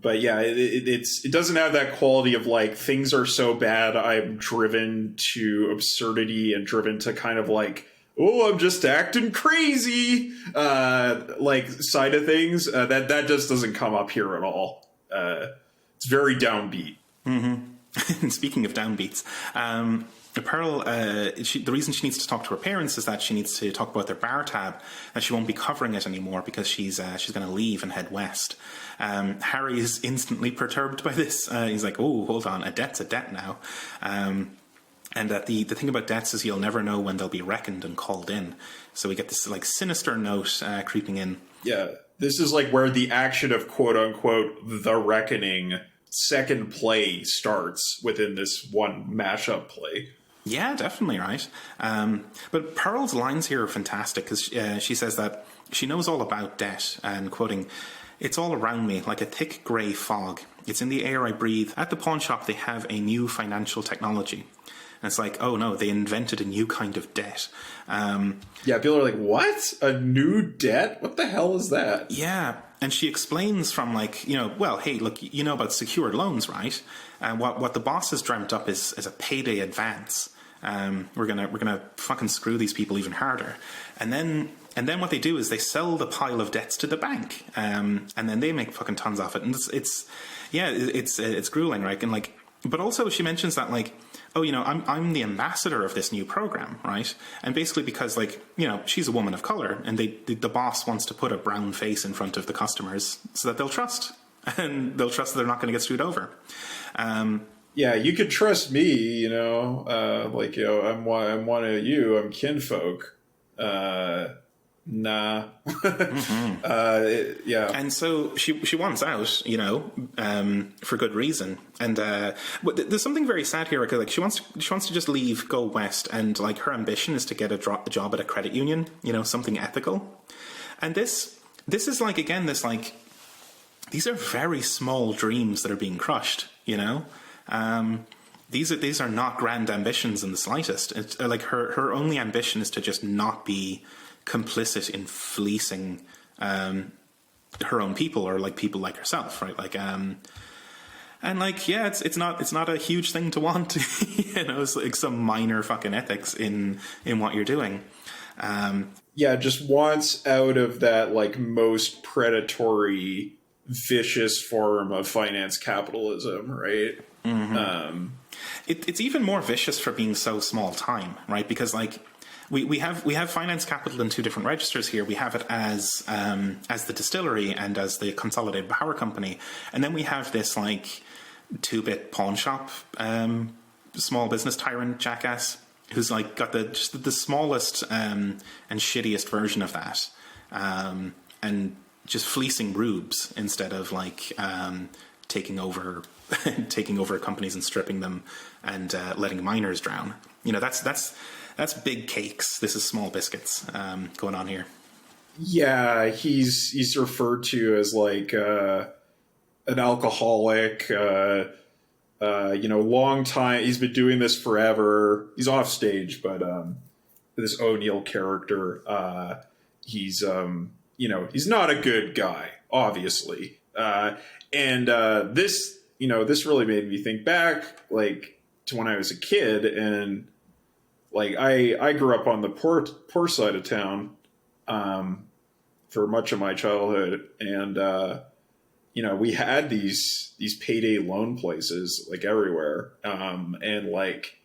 But yeah, it doesn't have that quality of like things are so bad I'm driven to absurdity and driven to kind of like, oh, I'm just acting crazy, like side of things. That just doesn't come up here at all. It's very downbeat. Mm-hmm. Speaking of downbeats, Pearl, the reason she needs to talk to her parents is that she needs to talk about their bar tab, and she won't be covering it anymore because she's going to leave and head west. Harry is instantly perturbed by this. He's like, "Oh, hold on, a debt's a debt now." And that the thing about debts is you'll never know when they'll be reckoned and called in. So we get this like sinister note creeping in. Yeah, this is like where the action of quote unquote the reckoning second play starts within this one mashup play. Yeah, definitely, right. But Pearl's lines here are fantastic because she says that she knows all about debt, and quoting, "It's all around me like a thick grey fog. It's in the air I breathe. At the pawn shop they have a new financial technology." And it's like, oh no, they invented a new kind of debt. Yeah, people are like, what? A new debt? What the hell is that? Yeah. And she explains from like, well, hey, look, you know about secured loans, right? And what the boss has dreamt up is a payday advance. We're gonna fucking screw these people even harder. And then what they do is they sell the pile of debts to the bank, and then they make fucking tons off it. And it's grueling, right? And like, but also she mentions that like, oh, I'm the ambassador of this new program, right? And basically because, like, she's a woman of color, and the boss wants to put a brown face in front of the customers so that they'll trust, and they'll trust that they're not going to get screwed over. Yeah, you could trust me, I'm one of you, I'm kinfolk. Nah. Mm-hmm. Yeah. And so she wants out, for good reason. And but there's something very sad here. Like she wants to just leave, go west, and like her ambition is to get a job at a credit union, something ethical. And this is like, again, this like, these are very small dreams that are being crushed. These are not grand ambitions in the slightest. It's like her only ambition is to just not be complicit in fleecing her own people, or like people like herself, right? Like And like, yeah, it's not a huge thing to want. You know, it's like some minor fucking ethics in what you're doing. Yeah, just wants out of that like most predatory, vicious form of finance capitalism, right? Mm-hmm. It's even more vicious for being so small time, right? Because like we have finance capital in two different registers here. We have it as the distillery and as the Consolidated Power Company, and then we have this like 2-bit pawn shop, small business tyrant jackass who's like got just the smallest and shittiest version of that, and just fleecing rubes instead of like taking over companies and stripping them and letting miners drown. You know, that's big cakes. This is small biscuits going on here. Yeah, he's referred to as like an alcoholic. Long time. He's been doing this forever. He's off stage, but this O'Neill character, he's he's not a good guy, obviously. This really made me think back, like, to when I was a kid, and like I grew up on the poor side of town for much of my childhood, and we had these payday loan places like everywhere, and like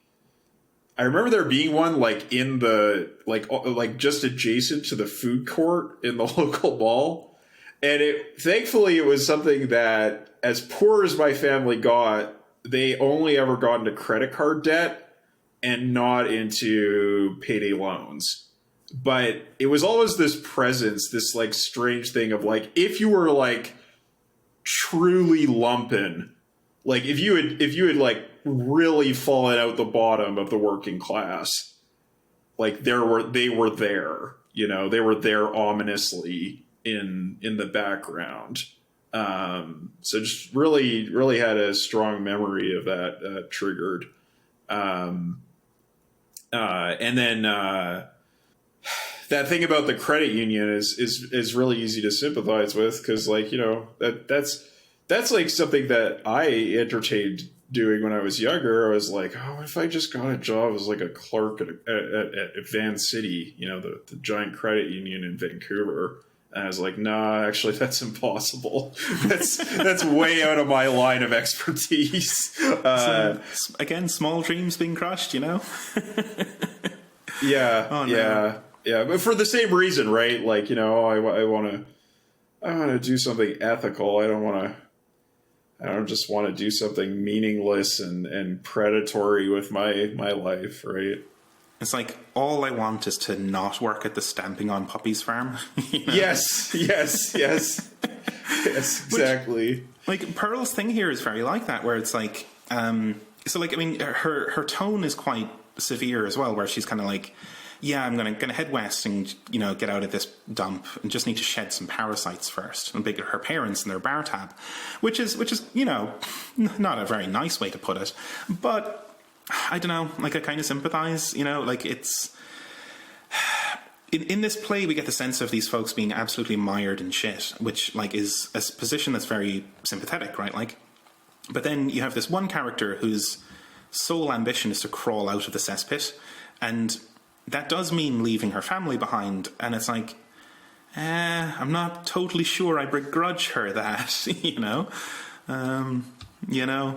I remember there being one like in the like just adjacent to the food court in the local mall, and thankfully it was something that, as poor as my family got, they only ever got into credit card debt and not into payday loans. But it was always this presence, this like strange thing of like, if you were like truly lumpen, like if you had like really fallen out the bottom of the working class, like they were there, they were there ominously in the background. So just really had a strong memory of that triggered. And then that thing about the credit union is really easy to sympathize with, because like, that's like something that I entertained doing when I was younger. I was like, oh, if I just got a job as like a clerk at Van City, the giant credit union in Vancouver. And I was like, nah, actually, that's impossible. That's way out of my line of expertise. Again, small dreams being crushed, Yeah. Oh, no. Yeah. But for the same reason, right? Like, I want to do something ethical. I don't just want to do something meaningless and predatory with my life, right? It's like, all I want is to not work at the Stamping on Puppies farm. Yes, exactly. Like, Pearl's thing here is very like that, where it's like, her tone is quite severe as well, where she's kind of like, yeah, I'm gonna head west and get out of this dump and just need to shed some parasites first, and big her parents and their bar tab, which is not a very nice way to put it, but I don't know, like I kind of sympathize, like it's in this play we get the sense of these folks being absolutely mired in shit, which like is a position that's very sympathetic, right? Like, but then you have this one character whose sole ambition is to crawl out of the cesspit, and that does mean leaving her family behind, and it's like, I'm not totally sure I begrudge her that,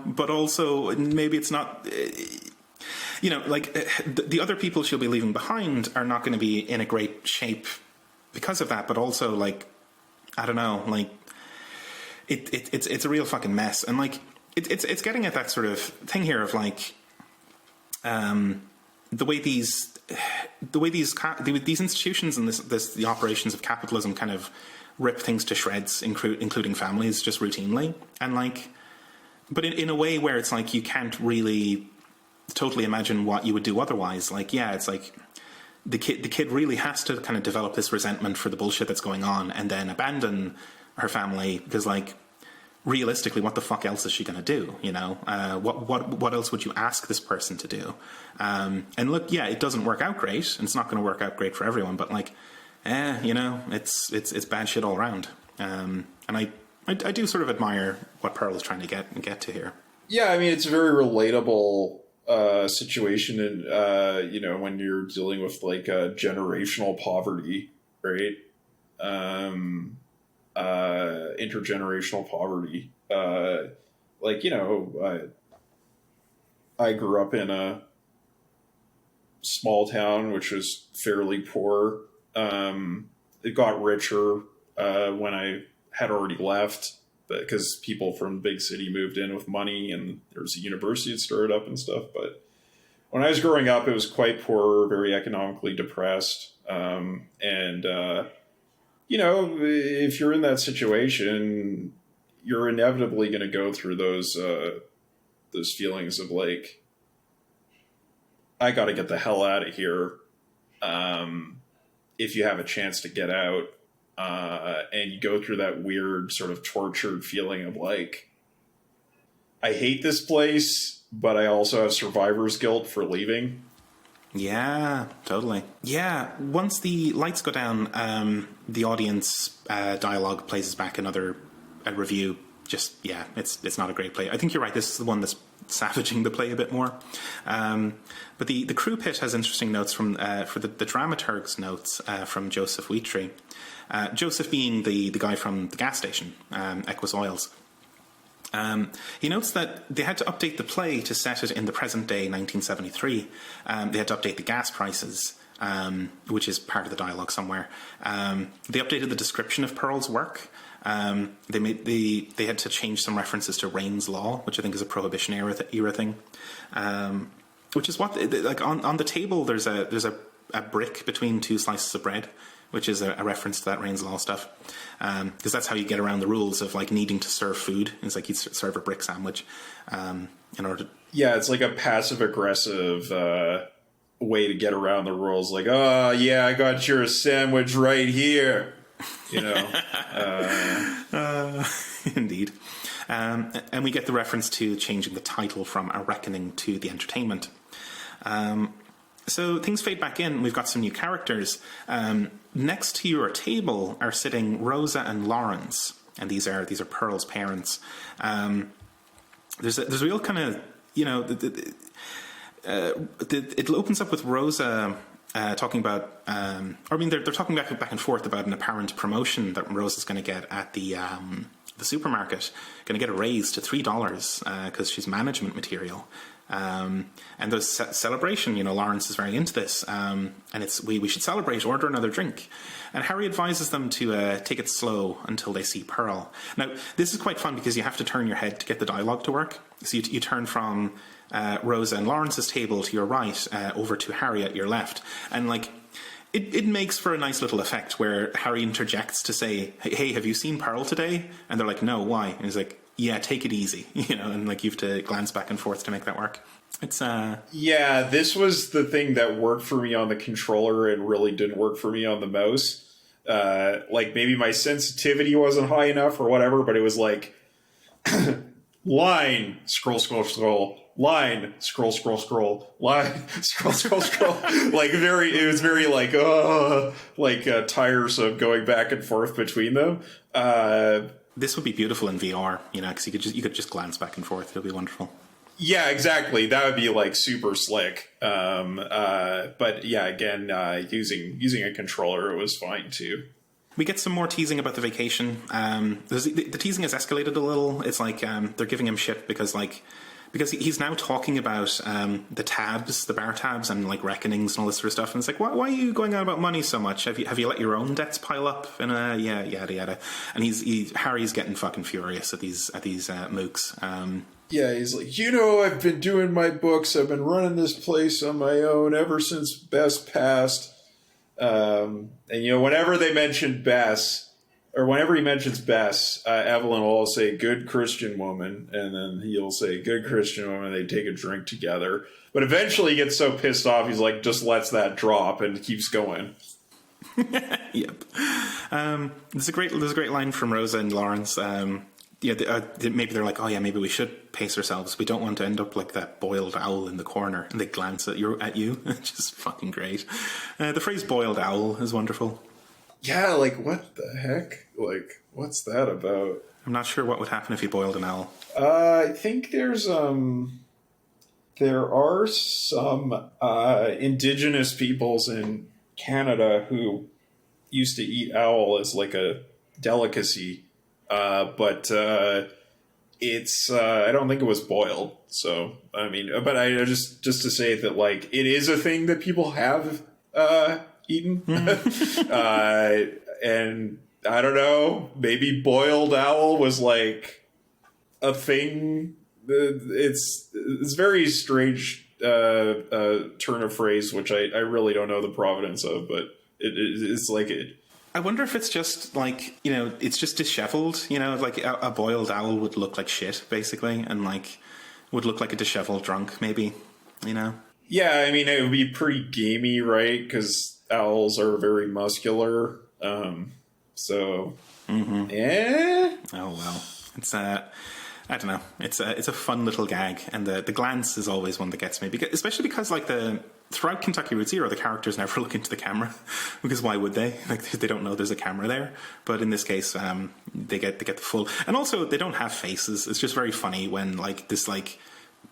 but also maybe it's not, the other people she'll be leaving behind are not going to be in a great shape because of that, but also like, I don't know, like it's a real fucking mess, and like it's getting at that sort of thing here of like, the way these institutions and the operations of capitalism kind of rip things to shreds, including families, just routinely, and like, but in a way where it's like you can't really totally imagine what you would do otherwise. Like, yeah, it's like the kid really has to kind of develop this resentment for the bullshit that's going on, and then abandon her family because, like, realistically, what the fuck else is she going to do? What else would you ask this person to do? And look, yeah, it doesn't work out great, and it's not going to work out great for everyone. But like, it's bad shit all around. And I do sort of admire what Pearl is trying to get to here. Yeah, I mean, it's a very relatable situation, and when you're dealing with like generational poverty, right? Intergenerational poverty. I grew up in a small town which was fairly poor. It got richer when I had already left, because people from the big city moved in with money, and there was a university that started up and stuff. But when I was growing up, it was quite poor, very economically depressed. If you're in that situation, you're inevitably going to go through those feelings of like, I got to get the hell out of here. If you have a chance to get out, and you go through that weird sort of tortured feeling of like, I hate this place, but I also have survivor's guilt for leaving. Yeah, totally. Yeah, once the lights go down, the audience dialogue plays us back another review. It's not a great play. I think you're right. This is the one that's savaging the play a bit more. But the crew pit has interesting notes from for the dramaturg's notes from Joseph Wheatrey. Joseph being the guy from the gas station, Equus Oils. He notes that they had to update the play to set it in the present day 1973. They had to update the gas prices, which is part of the dialogue somewhere. They updated the description of Pearl's work. They had to change some references to Rain's Law, which I think is a Prohibition era thing. Which is what on the table there's a brick between two slices of bread, which is a reference to that Rain's Law stuff. Because that's how you get around the rules of like needing to serve food. It's like you serve a brick sandwich in order to... Yeah, it's like a passive-aggressive way to get around the rules. Like, oh, yeah, I got your sandwich right here. Indeed. And we get the reference to changing the title from A Reckoning to The Entertainment. So things fade back in. We've got some new characters. Next to your table are sitting Rosa and Lawrence, and these are Pearl's parents. There's a real kind of it opens up with Rosa talking about. They're talking back and forth about an apparent promotion that Rosa's going to get at the supermarket. Going to get a raise to $3 because she's management material. And there's celebration. Lawrence is very into this, and it's we should celebrate. Order another drink, and Harry advises them to take it slow until they see Pearl. Now, this is quite fun because you have to turn your head to get the dialogue to work. So you turn from Rosa and Lawrence's table to your right over to Harry at your left, and like it makes for a nice little effect where Harry interjects to say, "Hey, have you seen Pearl today?" And they're like, "No, why?" And he's like, yeah, take it easy, and like you have to glance back and forth to make that work. It's Yeah, this was the thing that worked for me on the controller and really didn't work for me on the mouse. Like maybe my sensitivity wasn't high enough or whatever, but it was like line, scroll, scroll, scroll, line, scroll, scroll, scroll, line, scroll, scroll, scroll. It was very tiresome going back and forth between them. This would be beautiful in VR, because you could just glance back and forth. It'll be wonderful. Yeah, exactly. That would be like super slick. But yeah, again, using a controller, it was fine too. We get some more teasing about the vacation. The teasing has escalated a little. It's like they're giving him shit because he's now talking about the tabs, the bar tabs, and like reckonings and all this sort of stuff. And it's like, why are you going on about money so much? Have you let your own debts pile up? And yada yada. And Harry's getting fucking furious at these mooks. Yeah, he's like, I've been doing my books. I've been running this place on my own ever since Bess passed. And whenever they mention Bess, or whenever he mentions Bess, Evelyn will say, good Christian woman. And then he'll say, good Christian woman. They take a drink together. But eventually he gets so pissed off, he's like, just lets that drop and keeps going. Yep. There's a great line from Rosa and Lawrence. Maybe they're like, oh yeah, maybe we should pace ourselves. We don't want to end up like that boiled owl in the corner. And they glance at you, which is fucking great. The phrase boiled owl is wonderful. Yeah, like, what the heck? Like, what's that about? I'm not sure what would happen if you boiled an owl. I think there are some indigenous peoples in Canada who used to eat owl as like a delicacy, but it's I don't think it was boiled. So I mean, but I just to say that like it is a thing that people have eaten, and I don't know, maybe boiled owl was like a thing. It's very strange turn of phrase, which I really don't know the provenance of, but it's like it. I wonder if it's just like, you know, it's just disheveled, you know, like a boiled owl would look like shit, basically, and like would look like a disheveled drunk, maybe, you know? Yeah, I mean, it would be pretty gamey, right? Because owls are very muscular. So, yeah. Oh, well, it's I don't know. It's a fun little gag, and the glance is always one that gets me, because, especially because like throughout Kentucky Route Zero, the characters never look into the camera, because why would they? Like they don't know there's a camera there. But in this case, they get the full, and also they don't have faces. It's just very funny when like this like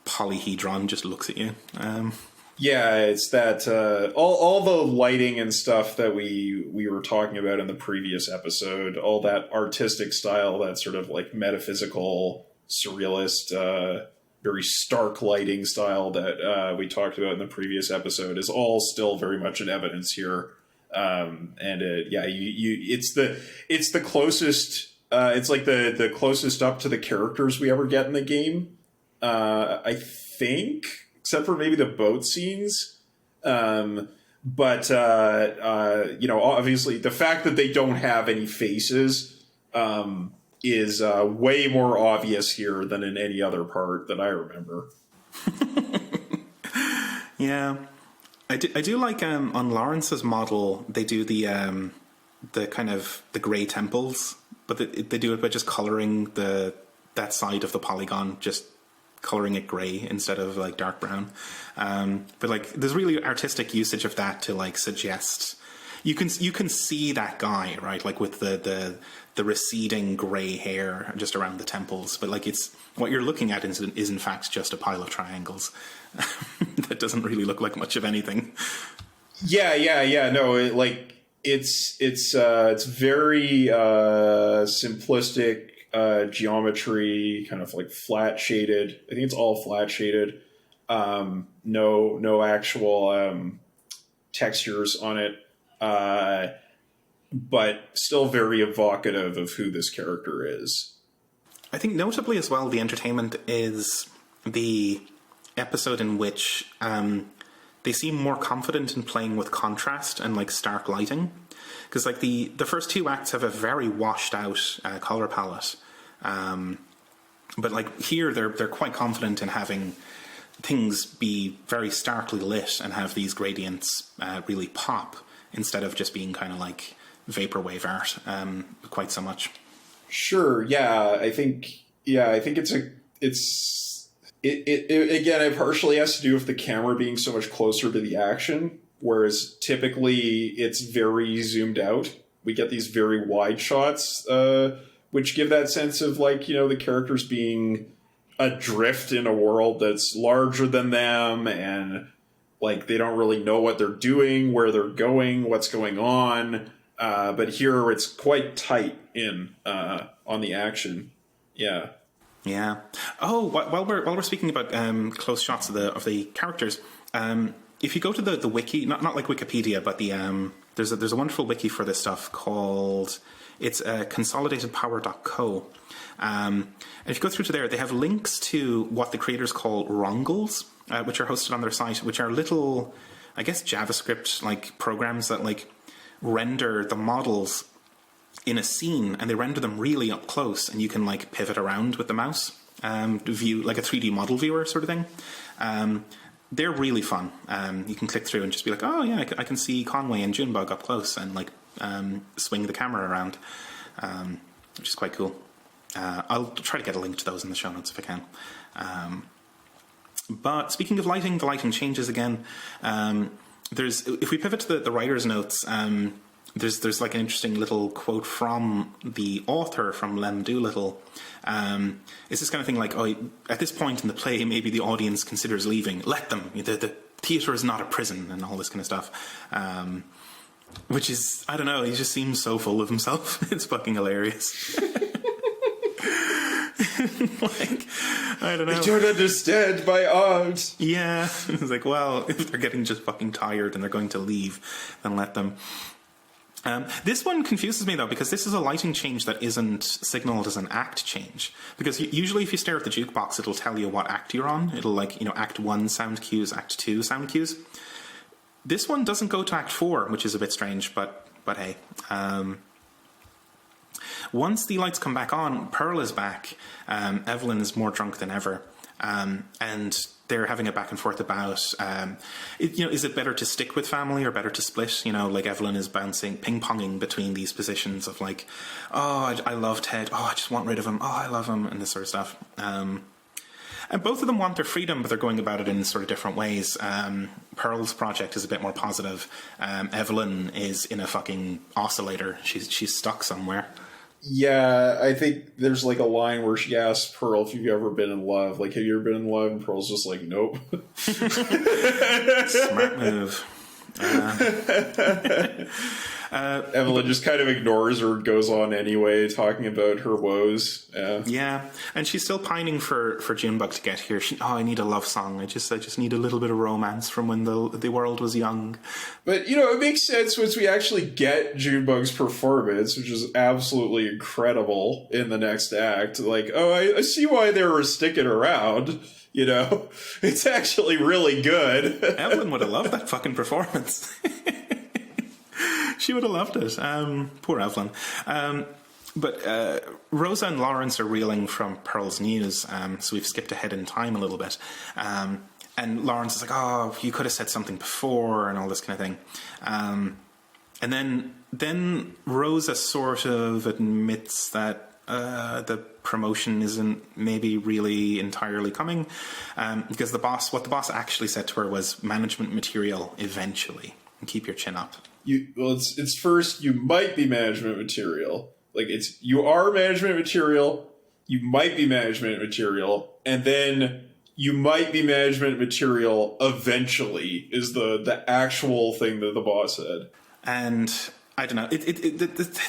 polyhedron just looks at you. Yeah, it's that all the lighting and stuff that we were talking about in the previous episode, all that artistic style, that sort of like metaphysical, surrealist, very stark lighting style that we talked about in the previous episode is all still very much in evidence here. It's the closest. It's like the closest up to the characters we ever get in the game. I think, except for maybe the boat scenes. But obviously the fact that they don't have any faces is way more obvious here than in any other part that I remember. Yeah. I do like on Lawrence's model, they do the kind of the grey temples, but they do it by just colouring that side of the polygon, just colouring it grey instead of like dark brown. But like there's really artistic usage of that to like suggest you can see that guy, right, like with the receding grey hair just around the temples, but like it's what you're looking at is in fact just a pile of triangles. That doesn't really look like much of anything. Yeah. No, it's very simplistic geometry, kind of like flat shaded. I think it's all flat shaded. No actual textures on it, but still very evocative of who this character is. I think notably as well, the entertainment is the episode in which they seem more confident in playing with contrast and like stark lighting, because like the first two acts have a very washed out color palette, but like here they're quite confident in having things be very starkly lit and have these gradients really pop instead of just being kind of like vaporwave art quite so much. Sure. Yeah, I think it again, it partially has to do with the camera being so much closer to the action, whereas typically it's very zoomed out. We get these very wide shots, which give that sense of like, you know, the characters being adrift in a world that's larger than them, and like they don't really know what they're doing, where they're going, what's going on. But here it's quite tight in on the action. Yeah. Yeah. Oh, while we're speaking about close shots of the characters, if you go to the wiki, not like Wikipedia, but there's a wonderful wiki for this stuff called Consolidatedpower.co. And if you go through to there, they have links to what the creators call Wrongles, which are hosted on their site, which are little, I guess, JavaScript like programs that like render the models in a scene, and they render them really up close, and you can like pivot around with the mouse, view like a 3D model viewer sort of thing. They're really fun. You can click through and just be like, oh yeah, I can see Conway and Junebug up close, and like swing the camera around, which is quite cool. I'll try to get a link to those in the show notes if I can. But speaking of lighting, the lighting changes again. If we pivot to the writer's notes, there's like an interesting little quote from the author, from Lem Doolittle. It's this kind of thing like, oh, at this point in the play, maybe the audience considers leaving. Let them. The theatre is not a prison, and all this kind of stuff. Which is, I don't know, he just seems so full of himself. It's fucking hilarious. Like, I don't know. I don't understand my art. Yeah. It's like, well, if they're getting just fucking tired and they're going to leave, then let them. This one confuses me, though, because this is a lighting change that isn't signaled as an act change. Because usually if you stare at the jukebox, it'll tell you what act you're on. It'll, like, act 1 sound cues, act 2 sound cues. This one doesn't go to act 4, which is a bit strange, but hey. Once the lights come back on, Pearl is back. Evelyn is more drunk than ever. And they're having a back and forth about, is it better to stick with family or better to split? Like Evelyn is ping-ponging between these positions of like, oh, I love Ted. Oh, I just want rid of him. Oh, I love him. And this sort of stuff. And both of them want their freedom, but they're going about it in sort of different ways. Pearl's project is a bit more positive. Evelyn is in a fucking oscillator. She's stuck somewhere. Yeah, I think there's like a line where she asks Pearl if you've ever been in love. Like, have you ever been in love? And Pearl's just like, nope. Smart move. Evelyn just kind of ignores her, goes on anyway, talking about her woes. Yeah, and she's still pining for Junebug to get here. I need a love song. I just need a little bit of romance from when the world was young. But, it makes sense once we actually get Junebug's performance, which is absolutely incredible in the next act. Like, oh, I see why they were sticking around. It's actually really good. Evelyn would have loved that fucking performance. She would have loved it. Poor Evelyn. But Rosa and Lawrence are reeling from Pearl's news, so we've skipped ahead in time a little bit. And Lawrence is like, oh, you could have said something before, and all this kind of thing. And then Rosa sort of admits that the promotion isn't maybe really entirely coming, because what the boss actually said to her was management material eventually, and keep your chin up. It's first, you might be management material. Like, you are management material, you might be management material, and then you might be management material eventually is the actual thing that the boss said. And I don't know,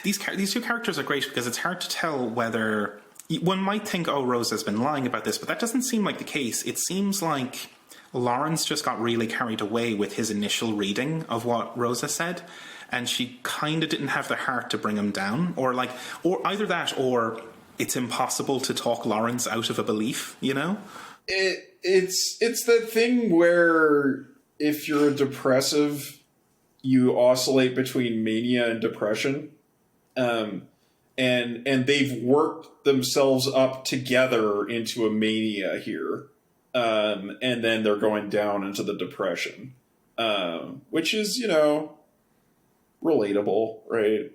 these two characters are great because it's hard to tell whether one might think, oh, Rosa's been lying about this, but that doesn't seem like the case. It seems like Lawrence just got really carried away with his initial reading of what Rosa said, and she kind of didn't have the heart to bring him down, or either that, or it's impossible to talk Lawrence out of a belief, It's that thing where if you're a depressive, you oscillate between mania and depression, and they've worked themselves up together into a mania here. And then they're going down into the depression, which is, relatable, right?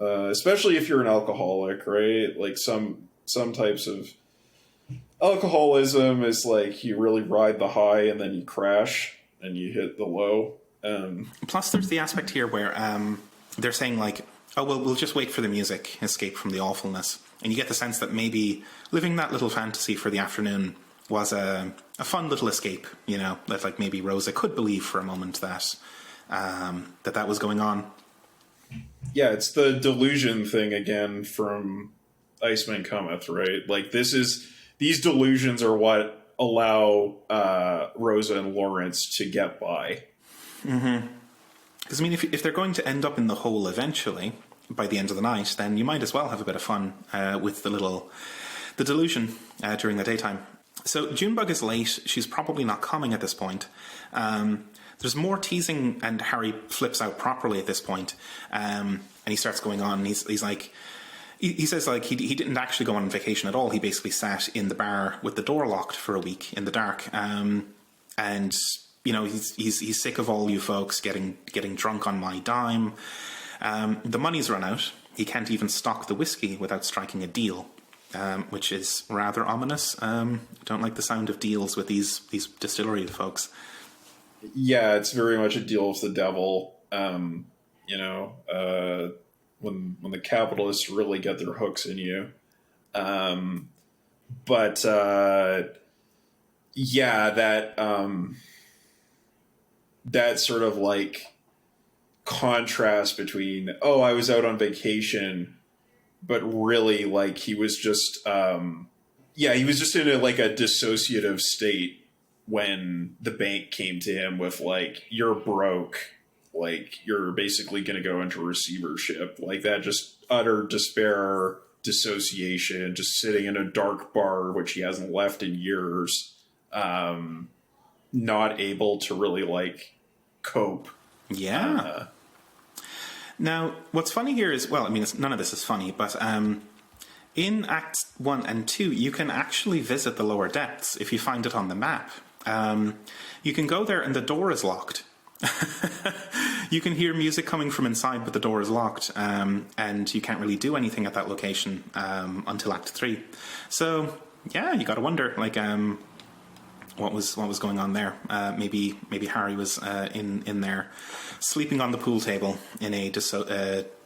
Especially if you're an alcoholic, right? Like some types of alcoholism is like you really ride the high and then you crash and you hit the low. Plus, there's the aspect here where they're saying like, oh, well, we'll just wait for the music, escape from the awfulness. And you get the sense that maybe living that little fantasy for the afternoon was a fun little escape, that like maybe Rosa could believe for a moment that that was going on. Yeah, it's the delusion thing again from Iceman Cometh, right? Like these delusions are what allow Rosa and Lawrence to get by. Mm-hmm. Because, I mean, if they're going to end up in the hole eventually, by the end of the night, then you might as well have a bit of fun with the delusion during the daytime. So Junebug is late. She's probably not coming at this point. There's more teasing, and Harry flips out properly at this point. And he starts going on. He's like, he says like he didn't actually go on vacation at all. He basically sat in the bar with the door locked for a week in the dark. And he's sick of all you folks getting drunk on my dime. The money's run out. He can't even stock the whiskey without striking a deal, which is rather ominous. Don't like the sound of deals with these distillery folks. Yeah, it's very much a deal with the devil. When the capitalists really get their hooks in you. Um, but yeah, that sort of like contrast between, oh, I was out on vacation, but really like he was just he was just in a dissociative state when the bank came to him with like, you're broke, like you're basically going to go into receivership, like that, just utter despair, dissociation, just sitting in a dark bar which he hasn't left in years, not able to really like cope. Yeah. Now, what's funny here is, well, I mean, none of this is funny, but in Acts 1 and 2, you can actually visit the lower depths if you find it on the map. You can go there and the door is locked. You can hear music coming from inside, but the door is locked, and you can't really do anything at that location until Act 3. So, yeah, you got to wonder, like, what was going on there. Maybe Harry was in there sleeping on the pool table in a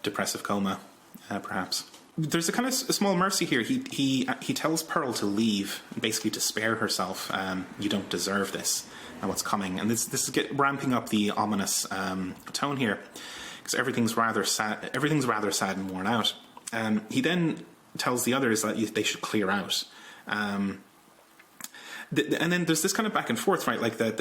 depressive coma, perhaps. There's a kind of a small mercy here. He tells Pearl to leave, basically to spare herself. You don't deserve this, and what's coming. And this is ramping up the ominous tone here, because everything's rather sad. Everything's rather sad and worn out. He then tells the others that they should clear out. And then there's this kind of back and forth, right? Like the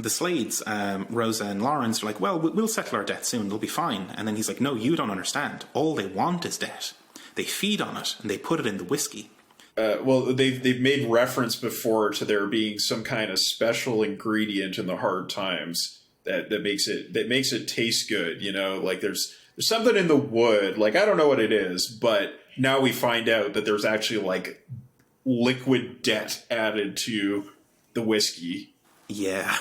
Slades, Rosa and Lawrence, are like, well, we'll settle our debt soon, they'll be fine. And then he's like, no, you don't understand. All they want is debt. They feed on it, and they put it in the whiskey. Well, they've made reference before to there being some kind of special ingredient in the hard times that makes it taste good. You know, like there's something in the wood. Like, I don't know what it is, but now we find out that there's actually like liquid debt added to the whiskey. Yeah.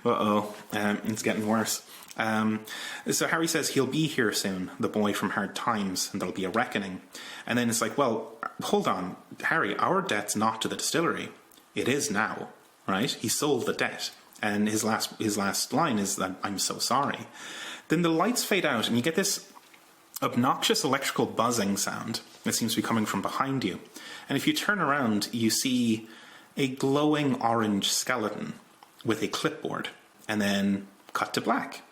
Uh-oh. It's getting worse. So Harry says he'll be here soon, the boy from Hard Times, and there'll be a reckoning. And then it's like, well, hold on, Harry, our debt's not to the distillery. It is now, right? He sold the debt. And his last line is that, I'm so sorry. Then the lights fade out, and you get this obnoxious electrical buzzing sound that seems to be coming from behind you. And if you turn around, you see a glowing orange skeleton with a clipboard, and then cut to black.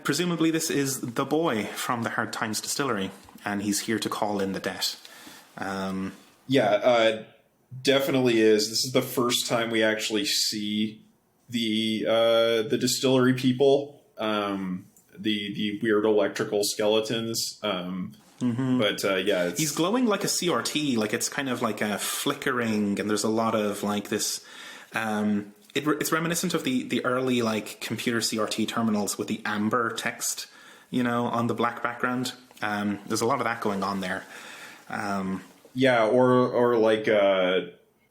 Presumably this is the boy from the Hard Times distillery, and he's here to call in the debt. Definitely is. This is the first time we actually see the distillery people, the weird electrical skeletons. But he's glowing like a CRT, like it's kind of like a flickering, and there's a lot of like this. It's reminiscent of the early like computer CRT terminals with the amber text, on the black background. There's a lot of that going on there. Or like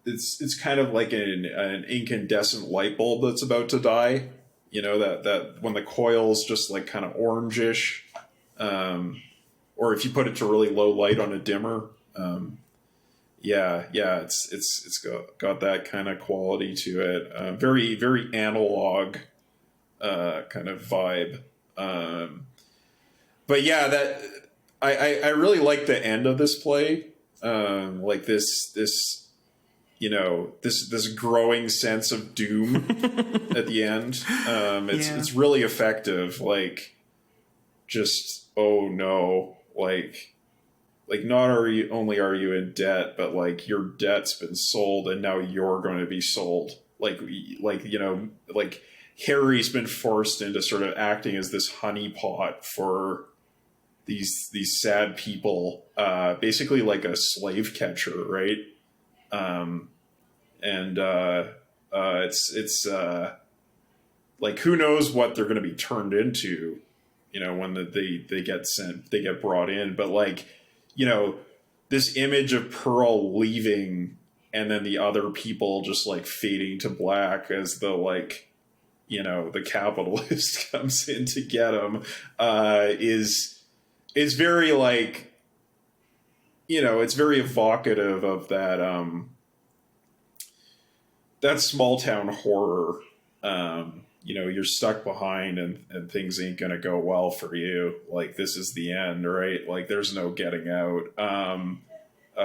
it's kind of like an incandescent light bulb that's about to die. That when the coil's just like kind of orangish. Or if you put it to really low light on a dimmer, it's got that kind of quality to it. Very, very analog kind of vibe. But yeah, that I really like the end of this play. Like this growing sense of doom at the end. It's really effective. Like, just, oh no. Like not only are you in debt, but like your debt's been sold and now you're going to be sold. Like Harry's been forced into sort of acting as this honeypot for these sad people, basically like a slave catcher, right? It's like, who knows what they're going to be turned into, when they get brought in. But like, this image of Pearl leaving and then the other people just like fading to black as the like, the capitalist comes in to get them, is very like, it's very evocative of that, that's small town horror. You know, you're stuck behind and things ain't gonna go well for you. Like, this is the end, right? Like, there's no getting out.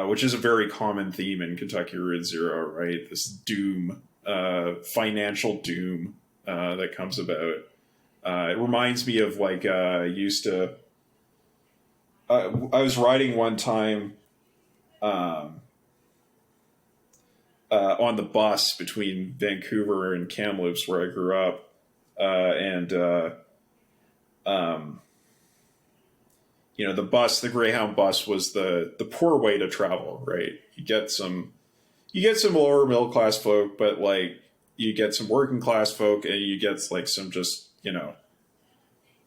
Which is a very common theme in Kentucky Route Zero, right? This doom, financial doom that comes about. It reminds me of, like, I used to... I was riding one time on the bus between Vancouver and Kamloops, where I grew up. You know, the Greyhound bus was the poor way to travel, right? You get some lower middle class folk, but like you get some working class folk, and you get like some just, you know,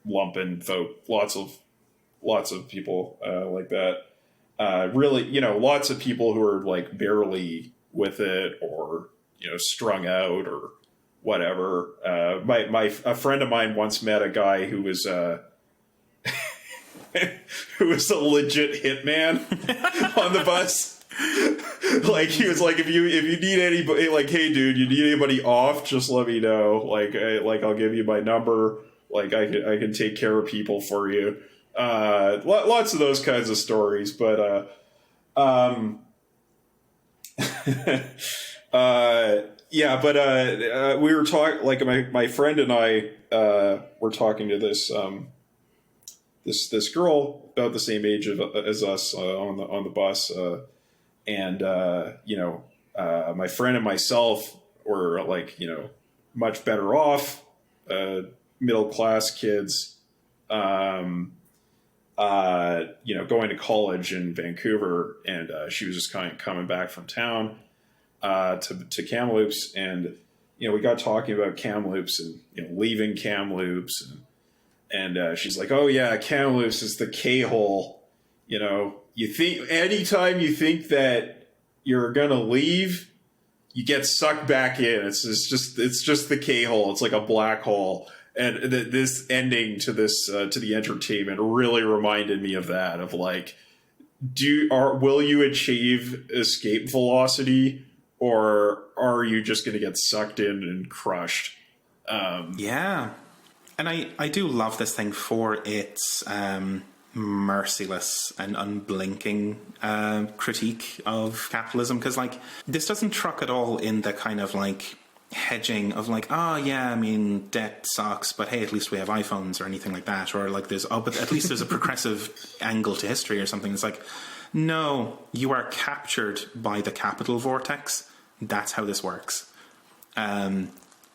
lumpen folk, lots of people like that. Really, you know, lots of people who are like barely with it, or, you know, strung out or whatever. A friend of mine once met a guy who was who was a legit hitman on the bus. Like, he was like, if you need anybody, like, hey dude, you need anybody off, just let me know. Like, I'll give you my number. Like, I can take care of people for you. Lots of those kinds of stories, but yeah, but we were talking, like, my friend and I were talking to this this girl about the same age as us on the bus, and you know, my friend and myself were, like, you know, much better off, middle class kids, you know, going to college in Vancouver, and she was just kind of coming back from town to Kamloops, and, you know, we got talking about Kamloops and, you know, leaving Kamloops, and she's like, oh yeah, Kamloops is the K-hole. You know, you think anytime you think that you're gonna leave, you get sucked back in. It's just the K-hole. It's like a black hole. And this ending to this to the entertainment really reminded me of that. Of like, will you achieve escape velocity, or are you just going to get sucked in and crushed? Yeah. And I do love this thing for its merciless and unblinking critique of capitalism, because, like, this doesn't truck at all in the kind of, like, hedging of, like, oh yeah, I mean, debt sucks, but hey, at least we have iPhones, or anything like that, or like but at least there's a progressive angle to history or something. It's like, no, you are captured by the capital vortex. That's how this works.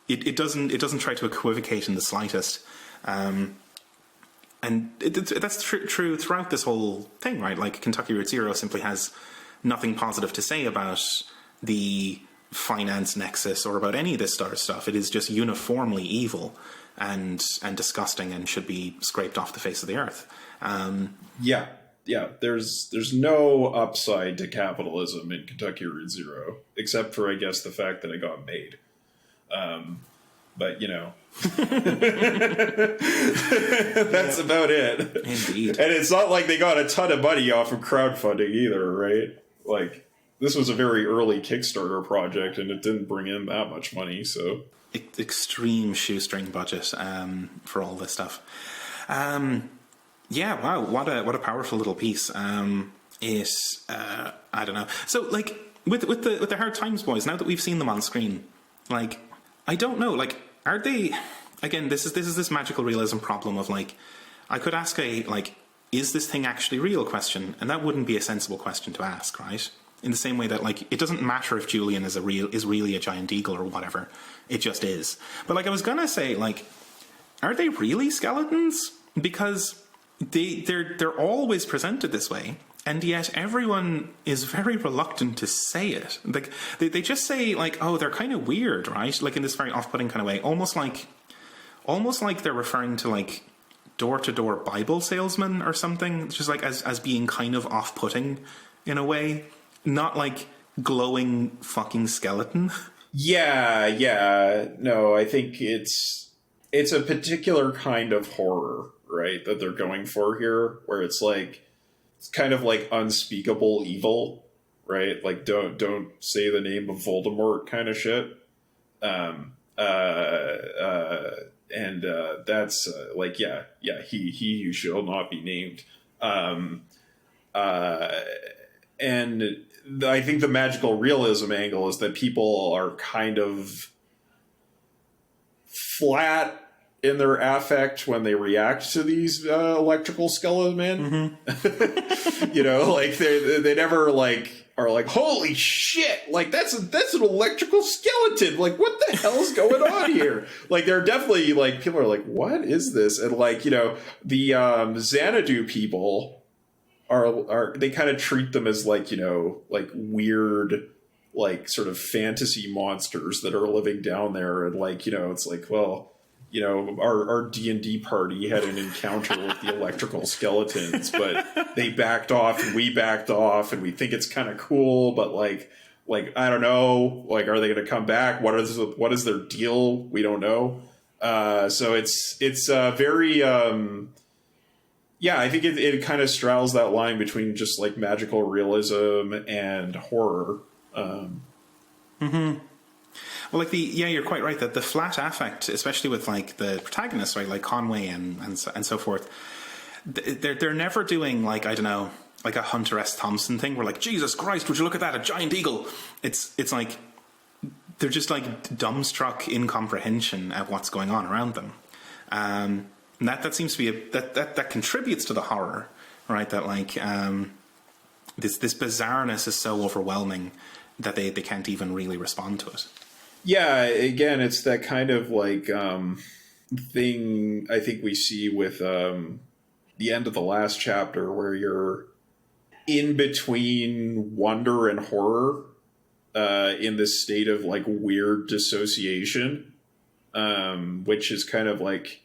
It doesn't try to equivocate in the slightest, and that's true throughout this whole thing, right? Like, Kentucky Route Zero simply has nothing positive to say about the finance nexus or about any of this sort of stuff. It is just uniformly evil and disgusting, and should be scraped off the face of the earth. Yeah. There's no upside to capitalism in Kentucky Route Zero, except for, I guess, the fact that it got made. But, you know, that's about it. Indeed. And it's not like they got a ton of money off of crowdfunding either, right? Like, this was a very early Kickstarter project, and it didn't bring in that much money, so... Extreme shoestring budget for all this stuff. Yeah, wow, what a powerful little piece. I don't know. So, like, with the Hard Times boys, now that we've seen them on screen, like, I don't know, like, are they... Again, this is this magical realism problem of, like, I could ask a, like, is this thing actually real question, and that wouldn't be a sensible question to ask, right? In the same way that, like, it doesn't matter if Julian is really a giant eagle or whatever. It just is. But, like, I was gonna say, like, are they really skeletons? Because they're always presented this way, and yet everyone is very reluctant to say it. Like, they just say, like, oh, they're kind of weird, right? Like, in this very off-putting kind of way, almost like they're referring to, like, door-to-door Bible salesmen or something, just like as being kind of off-putting in a way, not like glowing fucking skeleton. Yeah. No, I think it's a particular kind of horror, right, that they're going for here, where it's like, it's kind of like unspeakable evil, right? Like, don't say the name of Voldemort kind of shit. And that's he who shall not be named. And I think the magical realism angle is that people are kind of flat in their affect when they react to these electrical skeleton men. Like they never like are like, holy shit, like that's an electrical skeleton, like what the hell is going on here? Like they're definitely like, people are like, what is this? And like, the Xanadu people are they kind of treat them as like, like weird, like sort of fantasy monsters that are living down there. And like, it's like, well, our D&D party had an encounter with the electrical skeletons, but they backed off and we backed off, and we think it's kind of cool, but like I don't know, like, are they going to come back? What is their deal? We don't know. So it's very I think it kind of straddles that line between just like magical realism and horror. Well, like you're quite right that the flat affect, especially with like the protagonists, right, like Conway and so forth, they're never doing like, I don't know, like a Hunter S. Thompson thing where like, Jesus Christ, would you look at that, a giant eagle? It's like they're just like dumbstruck incomprehension at what's going on around them, and that seems to be that contributes to the horror, right? That like this bizarreness is so overwhelming that they can't even really respond to it. Yeah, again, it's that kind of like thing I think we see with the end of the last chapter, where you're in between wonder and horror in this state of like weird dissociation, which is kind of like,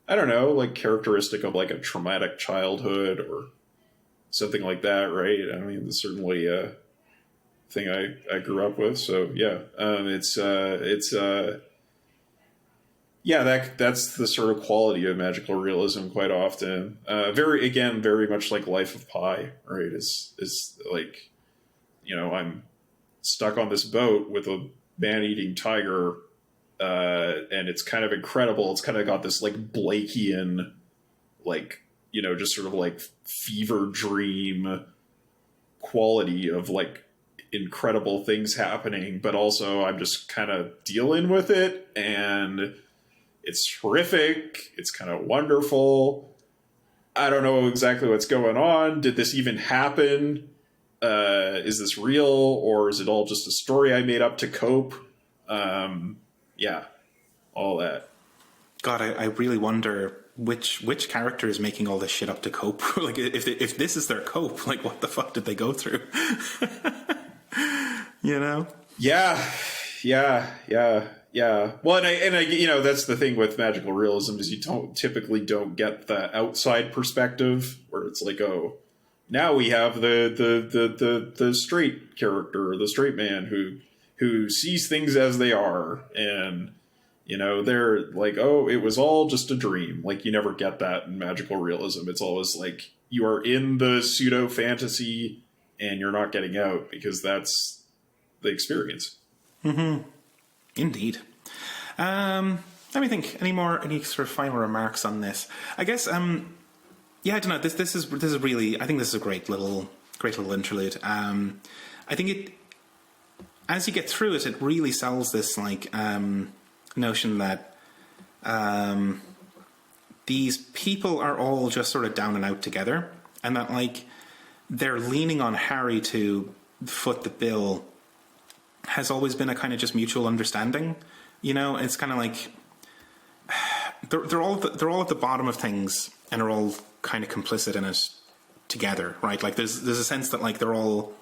I don't know, like characteristic of like a traumatic childhood or something like that, right? I mean, it's certainly thing I grew up with. So yeah, that's the sort of quality of magical realism quite often. Very much like Life of Pi, right? Is like, I'm stuck on this boat with a man-eating tiger, and it's kind of incredible. It's kind of got this like Blakean, like, just sort of like fever dream quality of like incredible things happening, but also I'm just kind of dealing with it, and it's horrific. It's kind of wonderful. I don't know exactly what's going on. Did this even happen? Is this real, or is it all just a story I made up to cope? All that. God, I really wonder which character is making all this shit up to cope. Like, if this is their cope, like, what the fuck did they go through? Yeah. Well, and I that's the thing with magical realism, is you typically don't get the outside perspective where it's like, oh, now we have the straight character, or the straight man who sees things as they are, and they're like, oh, it was all just a dream. Like, you never get that in magical realism. It's always like you are in the pseudo fantasy and you're not getting out, because that's the experience. Indeed. Let me think. Any sort of final remarks on this? I guess. I don't know. This is really. I think this is a great little interlude. I think it, as you get through it, it really sells this like notion that these people are all just sort of down and out together, and that like they're leaning on Harry to foot the bill has always been a kind of just mutual understanding. It's kind of like they're all at the bottom of things and are all kind of complicit in it together, right? Like there's a sense that like they're all.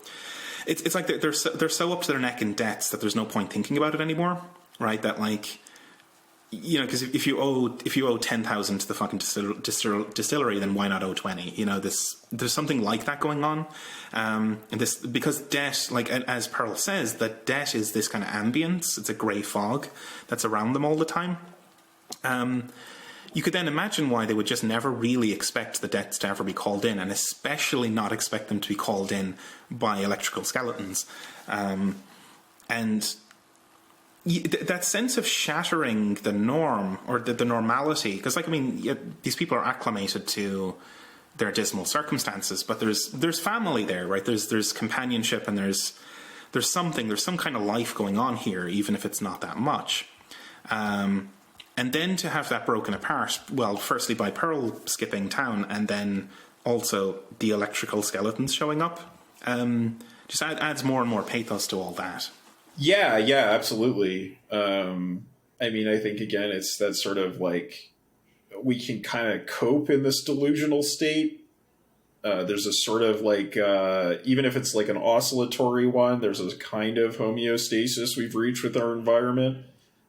It's like they're so up to their neck in debts that there's no point thinking about it anymore, right? That like, because if you owe 10,000 to the fucking distillery, then why not owe 20? There's something like that going on, and this, because debt, like as Pearl says, that debt is this kind of ambience. It's a grey fog that's around them all the time. You could then imagine why they would just never really expect the debts to ever be called in, and especially not expect them to be called in by electrical skeletons. And that sense of shattering the norm or the normality, because these people are acclimated to their dismal circumstances, but there's family there, right? There's companionship, and there's some kind of life going on here, even if it's not that much. And then to have that broken apart, well, firstly by Pearl skipping town, and then also the electrical skeletons showing up, just adds more and more pathos to all that. Yeah, absolutely. I think, again, it's that sort of like, we can kind of cope in this delusional state. There's a sort of like, even if it's like an oscillatory one, there's a kind of homeostasis we've reached with our environment.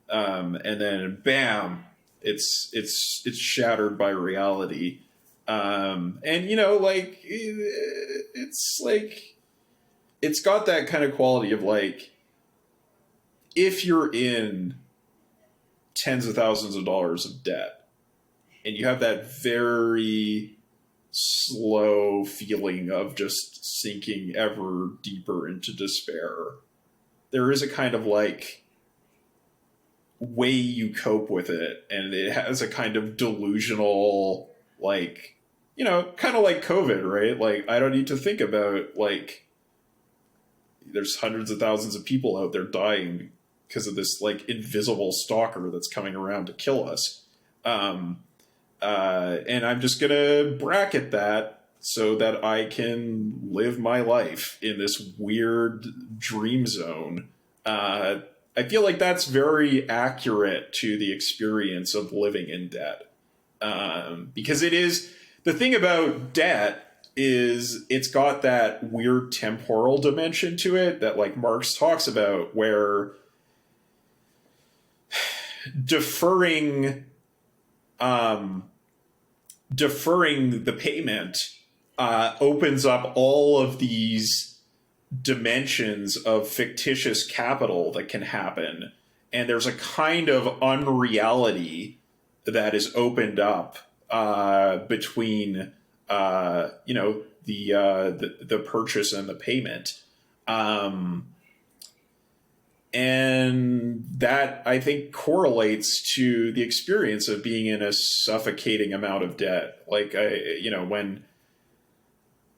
And then bam, it's shattered by reality. It's like, it's got that kind of quality of like, if you're in tens of thousands of dollars of debt and you have that very slow feeling of just sinking ever deeper into despair, there is a kind of like way you cope with it. And it has a kind of delusional, like, kind of like COVID, right? Like, I don't need to think about, like, there's hundreds of thousands of people out there dying because of this like invisible stalker that's coming around to kill us. And I'm just going to bracket that so that I can live my life in this weird dream zone. I feel like that's very accurate to the experience of living in debt. Because it is, the thing about debt is it's got that weird temporal dimension to it that like Marx talks about, where deferring the payment opens up all of these dimensions of fictitious capital that can happen, and there's a kind of unreality that is opened up between the purchase and the payment. And that, I think, correlates to the experience of being in a suffocating amount of debt. Like,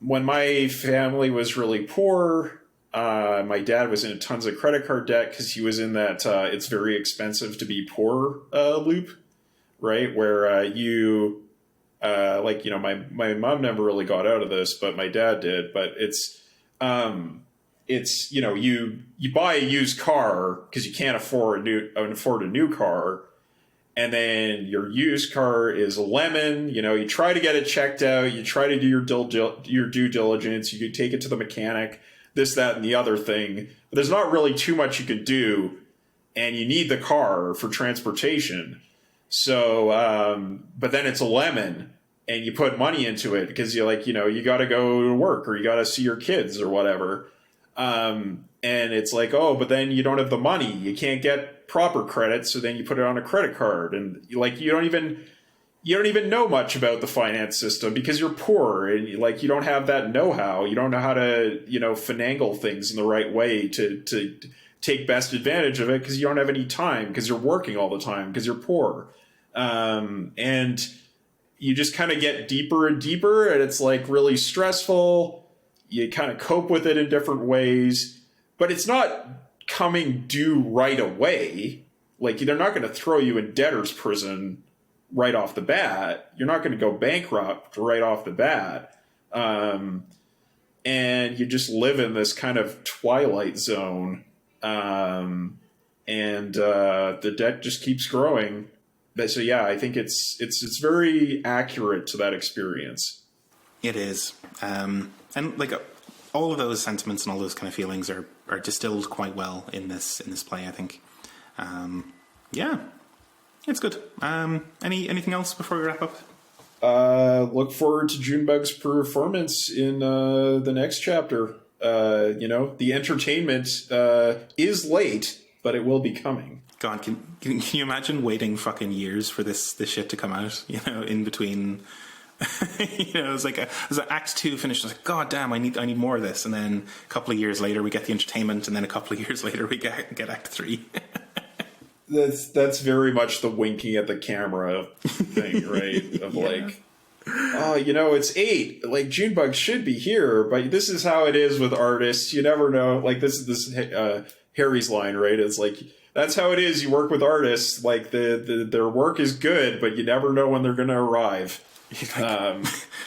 when my family was really poor, my dad was in tons of credit card debt because he was in that it's very expensive to be poor loop, right? Where my mom never really got out of this, but my dad did. But it's you buy a used car because you can't afford a new car, and then your used car is a lemon. You try to get it checked out, you try to do your due diligence, you take it to the mechanic, this, that, and the other thing. But there's not really too much you can do, and you need the car for transportation. So, but then it's a lemon, and you put money into it because you got to go to work or you got to see your kids or whatever. And it's like, oh, but then you don't have the money. You can't get proper credit. So then you put it on a credit card, and you don't even know much about the finance system because you're poor, and you don't have that know-how. You don't know how to, finagle things in the right way to take best advantage of it because you don't have any time because you're working all the time because you're poor. And you just kind of get deeper and deeper, and it's like really stressful. You kind of cope with it in different ways, but it's not coming due right away. Like, they're not going to throw you in debtor's prison right off the bat. You're not going to go bankrupt right off the bat. And you just live in this kind of twilight zone. And the debt just keeps growing. So yeah, I think it's very accurate to that experience. It is. And like all of those sentiments and all those kind of feelings are distilled quite well in this play, I think. Yeah, it's good. Anything else before we wrap up? Look forward to Junebug's performance in the next chapter. The entertainment is late, but it will be coming. God, can you imagine waiting fucking years for this shit to come out? In between. It was like Act 2 finished. I was like, God damn, I need more of this. And then a couple of years later, we get the entertainment, and then a couple of years later, we get Act 3. That's very much the winking at the camera thing, right? Of like, oh, it's 8. Like, Junebug should be here, but this is how it is with artists. You never know. Like, this is Harry's line, right? It's like, that's how it is. You work with artists. Like, their work is good, but you never know when they're going to arrive.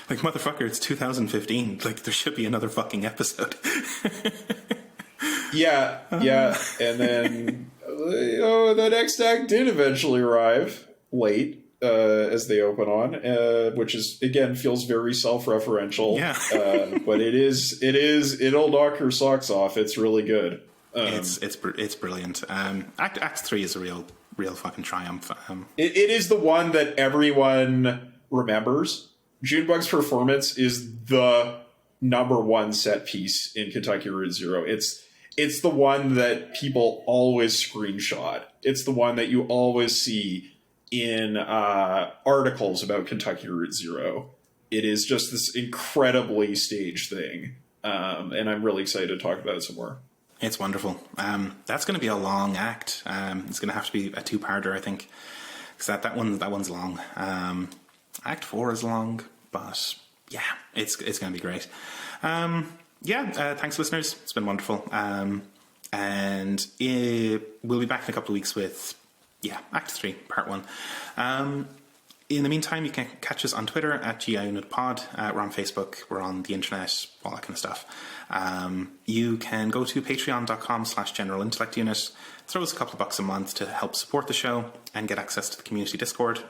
Like, motherfucker, it's 2015. Like, there should be another fucking episode. Yeah. And then, the next act did eventually arrive late. As they open on, which is, again, feels very self-referential. Yeah. But it'll knock your socks off. It's really good. It's brilliant. Act 3 is a real fucking triumph. It is the one that everyone remembers. Junebug's performance is the number one set piece in Kentucky Route Zero. It's the one that people always screenshot. It's the one that you always see in articles about Kentucky Route Zero. It is just this incredibly staged thing. And I'm really excited to talk about it some more. It's wonderful. That's going to be a long act. It's going to have to be a 2-parter, I think. Because that one's long. Act 4 is long, but yeah, it's going to be great. Thanks, listeners. It's been wonderful. And we'll be back in a couple of weeks with Act 3, Part 1. In the meantime, you can catch us on Twitter at GIUnitPod. We're on Facebook. We're on the internet, all that kind of stuff. You can go to patreon.com/generalintellectunit. Throw us a couple of bucks a month to help support the show and get access to the community Discord.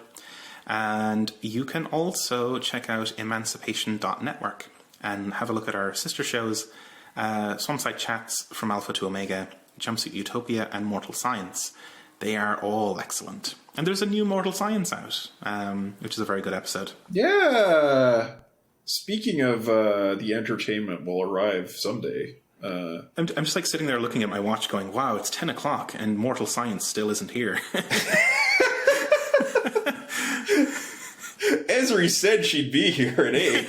And you can also check out Emancipation.Network and have a look at our sister shows, Swampside Chats, From Alpha to Omega, Jumpsuit Utopia, and Mortal Science. They are all excellent. And there's a new Mortal Science out, which is a very good episode. Yeah! Speaking of the entertainment will arrive someday. I'm just like sitting there looking at my watch going, wow, it's 10 o'clock and Mortal Science still isn't here. Esri said she'd be here at 8.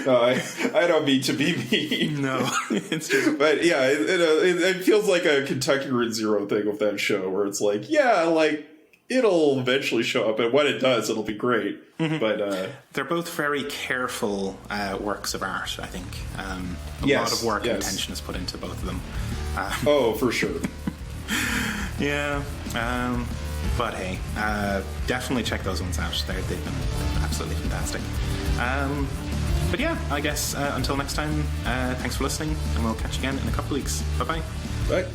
No, I don't mean to be mean. No, it's just... But yeah, it feels like a Kentucky Route Zero thing with that show, where it's like, it'll eventually show up, and when it does, it'll be great. Mm-hmm. But they're both very careful works of art, I think. A lot of work and attention is put into both of them. For sure. Yeah. But hey, definitely check those ones out. They've been absolutely fantastic. But yeah, I guess until next time, thanks for listening, and we'll catch you again in a couple of weeks. Bye-bye. Bye.